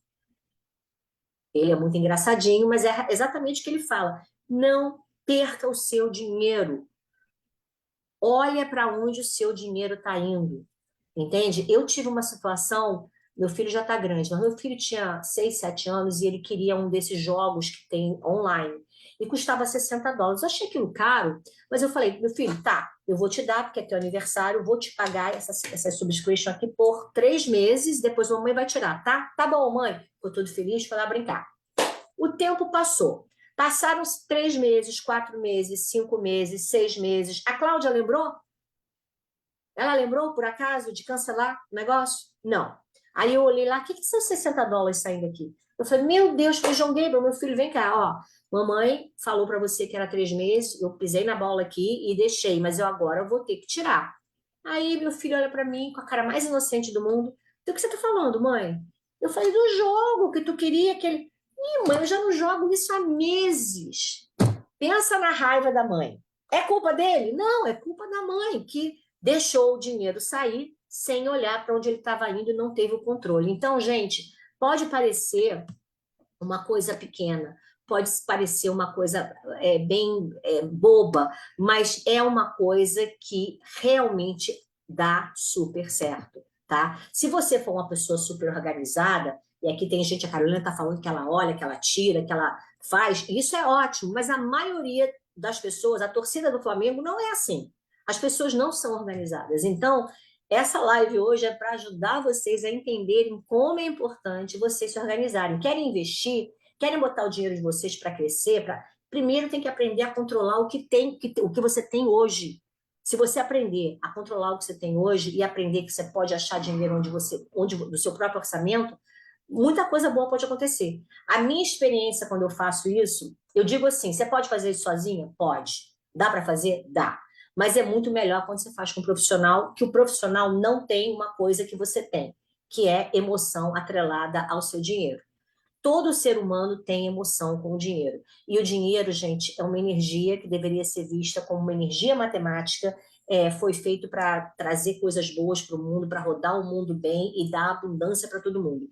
Ele é muito engraçadinho, mas é exatamente o que ele fala. Não perca o seu dinheiro. Olha para onde o seu dinheiro está indo. Entende? Eu tive uma situação, meu filho já está grande, mas meu filho tinha 6, 7 anos e ele queria um desses jogos que tem online. E custava US$ 60. Eu achei aquilo caro, mas eu falei, meu filho, tá, eu vou te dar, porque é teu aniversário, eu vou te pagar essa subscription aqui por 3 meses, depois a mamãe vai tirar, tá? Tá bom, mãe. Ficou tudo feliz, foi lá brincar. O tempo passou. Passaram-se 3 meses, 4 meses, 5 meses, 6 meses. A Cláudia lembrou? Ela lembrou, por acaso, de cancelar o negócio? Não. Aí eu olhei lá, o que, que são US$ 60 saindo aqui? Eu falei, meu Deus, foi João Gabriel, meu filho, vem cá, ó. Mamãe falou para você que era 3 meses, eu pisei na bola aqui e deixei, mas eu agora vou ter que tirar. Aí meu filho olha para mim com a cara mais inocente do mundo. Do que você tá falando, mãe? Eu falei do jogo que tu queria que ele. Ih, mãe, eu já não jogo isso há meses. Pensa na raiva da mãe. É culpa dele? Não, é culpa da mãe, que deixou o dinheiro sair sem olhar para onde ele estava indo e não teve o controle. Então, gente, pode parecer uma coisa pequena, pode parecer uma coisa bem boba, mas é uma coisa que realmente dá super certo, tá? Se você for uma pessoa super organizada, e aqui tem gente, a Carolina está falando que ela olha, que ela tira, que ela faz, isso é ótimo, mas a maioria das pessoas, a torcida do Flamengo não é assim. As pessoas não são organizadas. Então, essa live hoje é para ajudar vocês a entenderem como é importante vocês se organizarem. Querem investir? Querem botar o dinheiro de vocês para crescer? Primeiro tem que aprender a controlar o que você tem hoje. Se você aprender a controlar o que você tem hoje e aprender que você pode achar dinheiro do seu próprio orçamento, muita coisa boa pode acontecer. A minha experiência quando eu faço isso, eu digo assim: você pode fazer isso sozinha? Pode. Dá para fazer? Dá. Mas é muito melhor quando você faz com um profissional, que o profissional não tem uma coisa que você tem, que é emoção atrelada ao seu dinheiro. Todo ser humano tem emoção com o dinheiro. E o dinheiro, gente, é uma energia que deveria ser vista como uma energia matemática. Foi feito para trazer coisas boas para o mundo, para rodar o mundo bem e dar abundância para todo mundo.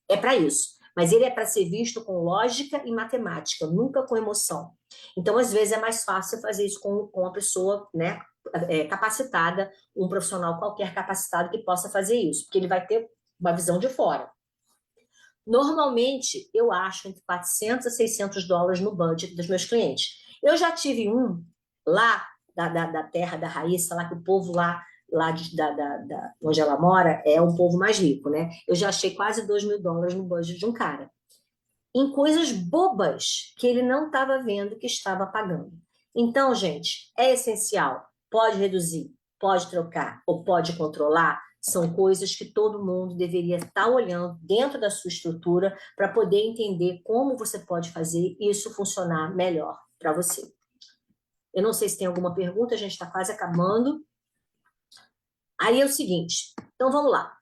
É para isso. Mas ele é para ser visto com lógica e matemática, nunca com emoção. Então, às vezes, é mais fácil fazer isso com uma pessoa, né, capacitada, um profissional qualquer capacitado que possa fazer isso, porque ele vai ter uma visão de fora. Normalmente, eu acho entre US$ 400 a US$ 600 no budget dos meus clientes. Eu já tive um lá da terra da Raíssa, lá que o povo onde ela mora é o povo mais rico, né? Eu já achei quase US$ 2.000 no budget de um cara. Em coisas bobas que ele não estava vendo que estava pagando. Então, gente, é essencial. Pode reduzir, pode trocar ou pode controlar, são coisas que todo mundo deveria estar olhando dentro da sua estrutura para poder entender como você pode fazer isso funcionar melhor para você. Eu não sei se tem alguma pergunta, a gente está quase acabando. Aí é o seguinte, então vamos lá.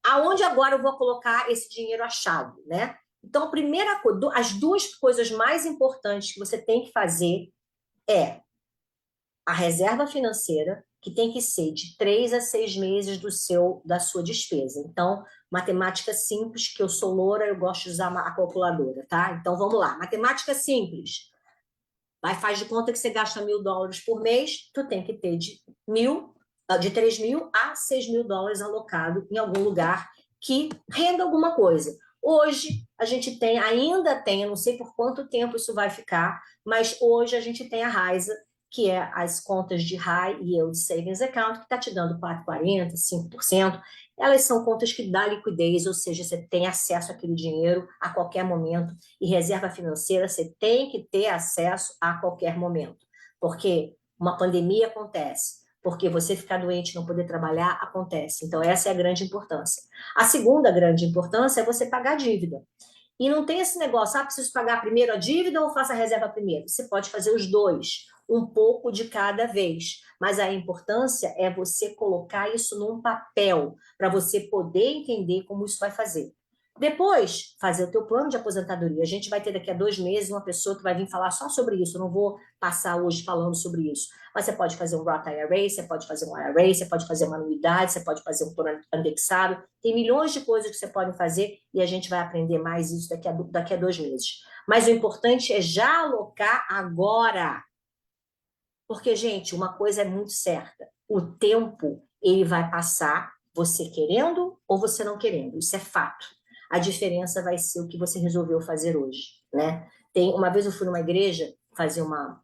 Aonde agora eu vou colocar esse dinheiro achado, né? Então, a primeira coisa, as duas coisas mais importantes que você tem que fazer é a reserva financeira, que tem que ser de 3 a 6 meses da sua despesa. Então, matemática simples, que eu sou loura, eu gosto de usar a calculadora, tá? Então, vamos lá. Matemática simples. Faz de conta que você gasta US$ 1.000 por mês, tu tem que ter de 3.000 a US$ 6.000 alocado em algum lugar que renda alguma coisa. Hoje, a gente ainda tem, eu não sei por quanto tempo isso vai ficar, mas hoje a gente tem a Raiza, que é as contas de High Yield Savings Account, que está te dando 4,40%, 5%. Elas são contas que dão liquidez, ou seja, você tem acesso àquele dinheiro a qualquer momento. E reserva financeira, você tem que ter acesso a qualquer momento. Porque uma pandemia acontece, porque você ficar doente e não poder trabalhar, acontece. Então, essa é a grande importância. A segunda grande importância é você pagar a dívida. E não tem esse negócio, preciso pagar primeiro a dívida ou faço a reserva primeiro? Você pode fazer os dois, um pouco de cada vez. Mas a importância é você colocar isso num papel, para você poder entender como isso vai fazer. Depois, fazer o teu plano de aposentadoria. A gente vai ter daqui a 2 meses uma pessoa que vai vir falar só sobre isso. Eu não vou passar hoje falando sobre isso. Mas você pode fazer um Roth IRA, você pode fazer um IRA, você pode fazer uma anuidade, você pode fazer um plano indexado. Tem milhões de coisas que você pode fazer e a gente vai aprender mais isso daqui a 2 meses. Mas o importante é já alocar agora. Porque, gente, uma coisa é muito certa. O tempo, ele vai passar, você querendo ou você não querendo. Isso é fato. A diferença vai ser o que você resolveu fazer hoje, né? Uma vez eu fui numa igreja fazer uma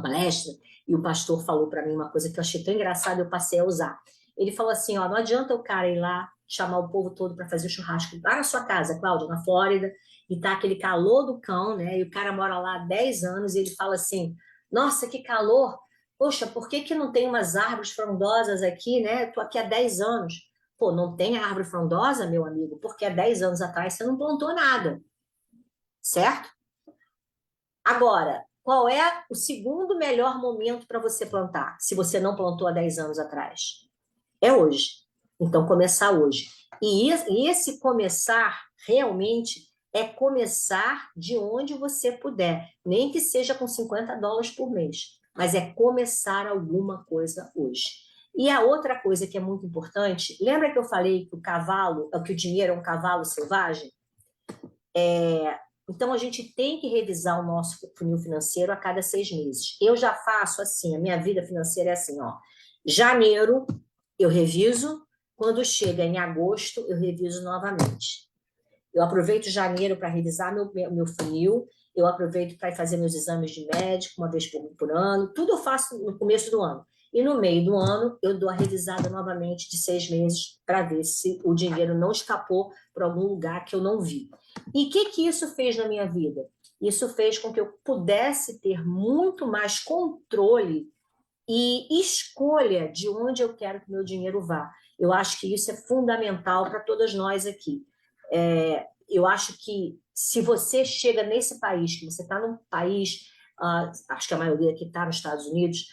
palestra e o pastor falou para mim uma coisa que eu achei tão engraçada, eu passei a usar. Ele falou assim, ó, não adianta o cara ir lá chamar o povo todo para fazer o churrasco lá na sua casa, Cláudia, na Flórida, e tá aquele calor do cão, né? E o cara mora lá há 10 anos e ele fala assim, nossa, que calor! Poxa, por que que não tem umas árvores frondosas aqui, né? Tô aqui há 10 anos. Pô, não tem árvore frondosa, meu amigo, porque há 10 anos atrás você não plantou nada, certo? Agora, qual é o segundo melhor momento para você plantar, se você não plantou há 10 anos atrás? É hoje. Então, começar hoje. E esse começar, realmente, é começar de onde você puder, nem que seja com US$ 50 por mês, mas é começar alguma coisa hoje. E a outra coisa que é muito importante, lembra que eu falei que que o dinheiro é um cavalo selvagem? Então, a gente tem que revisar o nosso funil financeiro a cada 6 meses. Eu já faço assim, a minha vida financeira é assim, ó. Janeiro, eu reviso. Quando chega em agosto, eu reviso novamente. Eu aproveito janeiro para revisar meu funil. Eu aproveito para fazer meus exames de médico uma vez por ano. Tudo eu faço no começo do ano. E no meio do ano, eu dou a revisada novamente de 6 meses para ver se o dinheiro não escapou para algum lugar que eu não vi. E o que isso fez na minha vida? Isso fez com que eu pudesse ter muito mais controle e escolha de onde eu quero que meu dinheiro vá. Eu acho que isso é fundamental para todas nós aqui. Eu acho que se você chega nesse país, que você está num país, acho que a maioria aqui está nos Estados Unidos,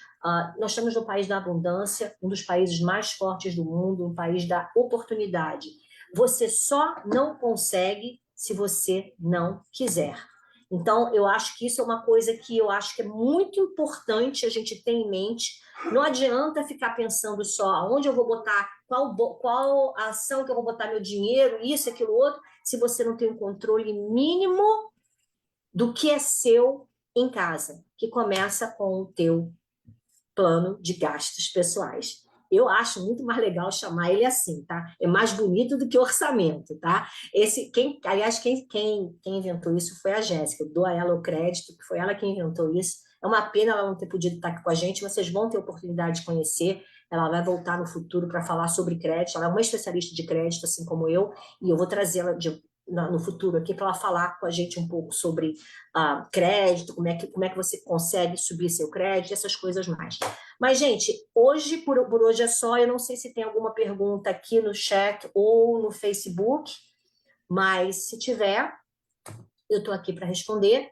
nós estamos no país da abundância, um dos países mais fortes do mundo, um país da oportunidade. Você só não consegue se você não quiser. Então, eu acho que isso é uma coisa que eu acho que é muito importante a gente ter em mente. Não adianta ficar pensando só onde eu vou botar, qual ação que eu vou botar meu dinheiro, isso, aquilo, outro, se você não tem um controle mínimo do que é seu em casa, que começa com o teu plano de gastos pessoais. Eu acho muito mais legal chamar ele assim, tá? É mais bonito do que orçamento, tá? Aliás, quem inventou isso foi a Jéssica. Eu dou a ela o crédito, que foi ela quem inventou isso. É uma pena ela não ter podido estar aqui com a gente, mas vocês vão ter a oportunidade de conhecer. Ela vai voltar no futuro para falar sobre crédito. Ela é uma especialista de crédito, assim como eu, e eu vou trazê-la no futuro aqui para ela falar com a gente um pouco sobre crédito, como é que você consegue subir seu crédito, essas coisas mais. Mas, gente, hoje, por hoje é só. Eu não sei se tem alguma pergunta aqui no chat ou no Facebook, mas se tiver, eu estou aqui para responder.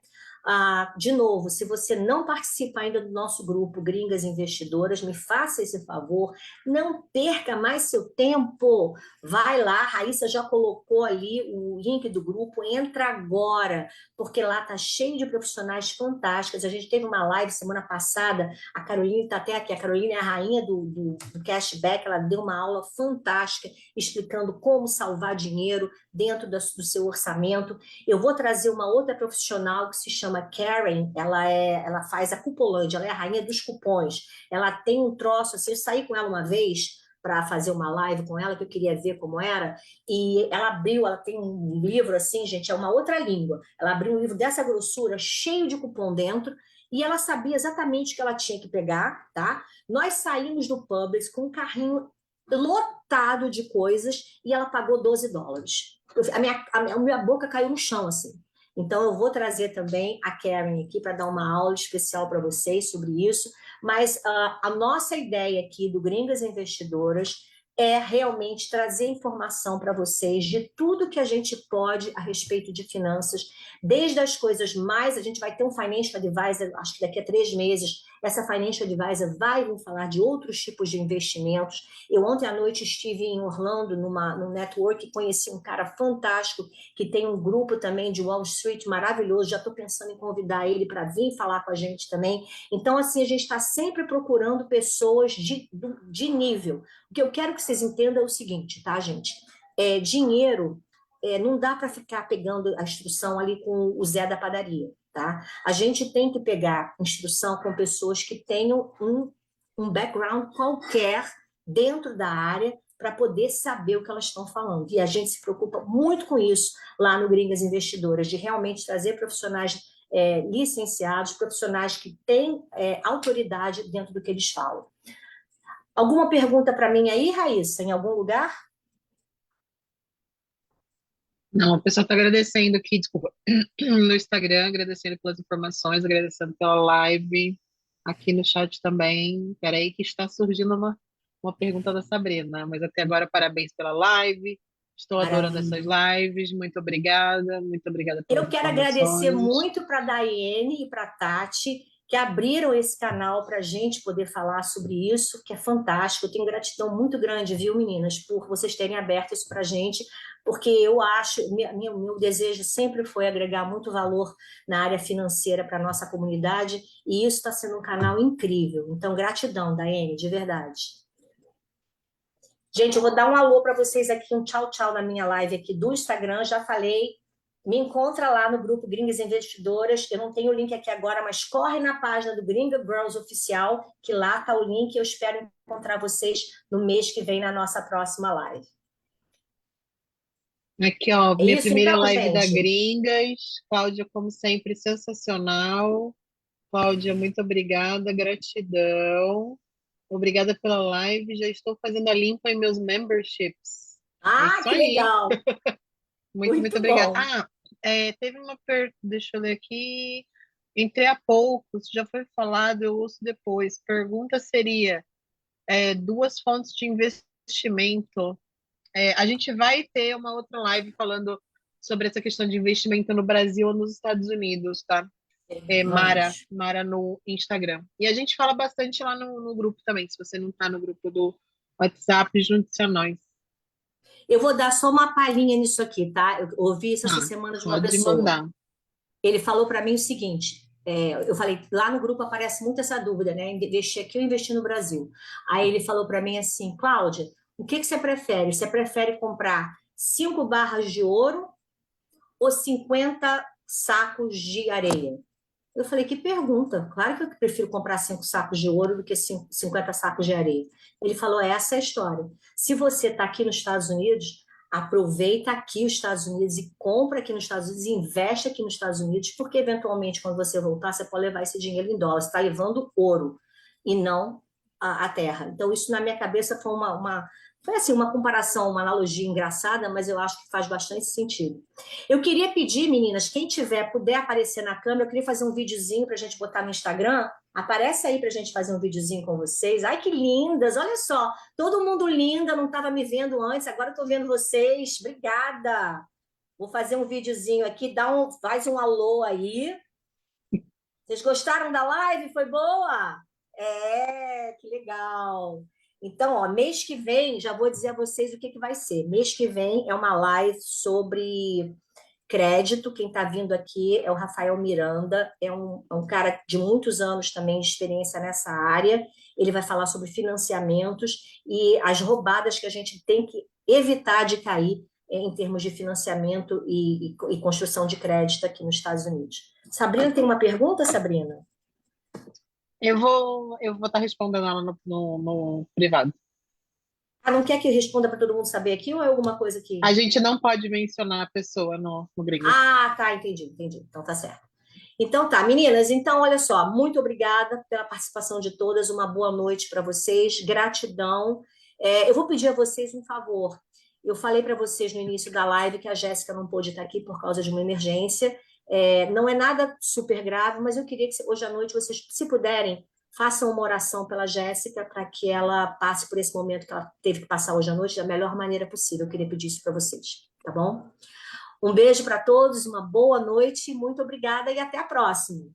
De novo, se você não participa ainda do nosso grupo Gringas Investidoras, me faça esse favor, não perca mais seu tempo. Vai lá, a Raíssa já colocou ali o link do grupo, entra agora, porque lá tá cheio de profissionais fantásticos. A gente teve uma live semana passada, a Caroline está até aqui, a Caroline é a rainha do cashback, ela deu uma aula fantástica explicando como salvar dinheiro dentro do seu orçamento. Eu vou trazer uma outra profissional que se chama Karen, ela faz a Cupolândia, ela é a rainha dos cupons. Ela tem um troço assim, eu saí com ela uma vez para fazer uma live com ela, que eu queria ver como era, e ela tem um livro assim, gente, é uma outra língua. Ela abriu um livro dessa grossura, cheio de cupom dentro, e ela sabia exatamente o que ela tinha que pegar, tá? Nós saímos do Publix com um carrinho lotado de coisas e ela pagou US$ 12. A minha boca caiu no chão, assim. Então, eu vou trazer também a Karen aqui para dar uma aula especial para vocês sobre isso. Mas a nossa ideia aqui do Gringas Investidoras é realmente trazer informação para vocês de tudo que a gente pode a respeito de finanças, desde as coisas mais... A gente vai ter um Financial Advisor, acho que daqui a 3 meses, Essa financial advisor vai vir falar de outros tipos de investimentos. Eu ontem à noite estive em Orlando, no network, e conheci um cara fantástico que tem um grupo também de Wall Street maravilhoso. Já estou pensando em convidar ele para vir falar com a gente também. Então, assim, a gente está sempre procurando pessoas de nível. O que eu quero que vocês entendam é o seguinte, tá, gente? Dinheiro, não dá para ficar pegando a instrução ali com o Zé da padaria, tá? A gente tem que pegar instrução com pessoas que tenham um background qualquer dentro da área para poder saber o que elas estão falando. E a gente se preocupa muito com isso lá no Gringas Investidoras, de realmente trazer profissionais licenciados, profissionais que têm autoridade dentro do que eles falam. Alguma pergunta para mim aí, Raíssa, em algum lugar? Não, o pessoal está agradecendo aqui, desculpa, no Instagram, agradecendo pelas informações, agradecendo pela live, aqui no chat também. Peraí que está surgindo uma pergunta da Sabrina, mas até agora parabéns pela live, estou adorando essas Maravilha. lives, muito obrigada Eu pelas quero agradecer informações. muito para a Daiane e para a Tati, que abriram esse canal para a gente poder falar sobre isso, que é fantástico. Eu tenho gratidão muito grande, viu, meninas, por vocês terem aberto isso para a gente, porque eu acho, meu desejo sempre foi agregar muito valor na área financeira para a nossa comunidade, e isso está sendo um canal incrível. Então, gratidão, Daiane, de verdade. Gente, eu vou dar um alô para vocês aqui, um tchau, tchau na minha live aqui do Instagram. Já falei, me encontra lá no grupo Gringas Investidoras. Eu não tenho o link aqui agora, mas corre na página do Gringa Girls Oficial, que lá está o link. Eu espero encontrar vocês no mês que vem na nossa próxima live. Aqui, ó, É minha isso primeira então, live da gente? Gringas, Cláudia, como sempre, sensacional. Cláudia, muito obrigada, gratidão. Obrigada pela live. Já estou fazendo a limpa em meus memberships. É Ah, isso que aí. legal! Muito Muito obrigada. bom. Ah, teve uma pergunta, deixa eu ler aqui. Entrei há pouco, isso já foi falado, eu ouço depois. Pergunta seria: duas fontes de investimento. A gente vai ter uma outra live falando sobre essa questão de investimento no Brasil ou nos Estados Unidos, tá? Mara, Vamos. Mara no Instagram. E a gente fala bastante lá no grupo também, se você não está no grupo do WhatsApp, junte-se a nós. Eu vou dar só uma palhinha nisso aqui, tá? Eu ouvi isso essa Tá, semana de uma pode pessoa. mandar. Ele falou para mim o seguinte: eu falei, lá no grupo aparece muito essa dúvida, né? Investir aqui ou investir no Brasil? Aí ele falou para mim assim: Cláudia, o que que você prefere? Você prefere comprar 5 barras de ouro ou 50 sacos de areia? Eu falei, que pergunta. Claro que eu prefiro comprar 5 sacos de ouro do que 50 sacos de areia. Ele falou, essa é a história. Se você está aqui nos Estados Unidos, aproveita aqui os Estados Unidos e compra aqui nos Estados Unidos, e investe aqui nos Estados Unidos, porque eventualmente, quando você voltar, você pode levar esse dinheiro em dólar. Você está levando ouro e não a terra. Então, isso na minha cabeça foi foi assim, uma comparação, uma analogia engraçada, mas eu acho que faz bastante sentido. Eu queria pedir, meninas, quem tiver, puder aparecer na câmera, eu queria fazer um videozinho para a gente botar no Instagram. Aparece aí para a gente fazer um videozinho com vocês. Ai, que lindas! Olha só, todo mundo linda, não estava me vendo antes, agora estou vendo vocês. Obrigada! Vou fazer um videozinho aqui, faz um alô aí. Vocês gostaram da live? Foi boa? Que legal! Então, ó, mês que vem, já vou dizer a vocês o que vai ser. Mês que vem é uma live sobre crédito. Quem está vindo aqui é o Rafael Miranda, é um cara de muitos anos também de experiência nessa área. Ele vai falar sobre financiamentos e as roubadas que a gente tem que evitar de cair em termos de financiamento e construção de crédito aqui nos Estados Unidos. Sabrina, tem uma pergunta, Sabrina? Eu vou estar respondendo ela no privado. Ah, não quer que eu responda para todo mundo saber aqui ou é alguma coisa que... A gente não pode mencionar a pessoa no Gringas. Ah, tá, entendi. Então tá certo. Então tá, meninas, então olha só, muito obrigada pela participação de todas, uma boa noite para vocês, gratidão. Eu vou pedir a vocês um favor. Eu falei para vocês no início da live que a Jéssica não pôde estar aqui por causa de uma emergência. Não é nada super grave, mas eu queria que hoje à noite vocês, se puderem, façam uma oração pela Jéssica para que ela passe por esse momento que ela teve que passar hoje à noite da melhor maneira possível. Eu queria pedir isso para vocês, tá bom? Um beijo para todos, uma boa noite, muito obrigada e até a próxima.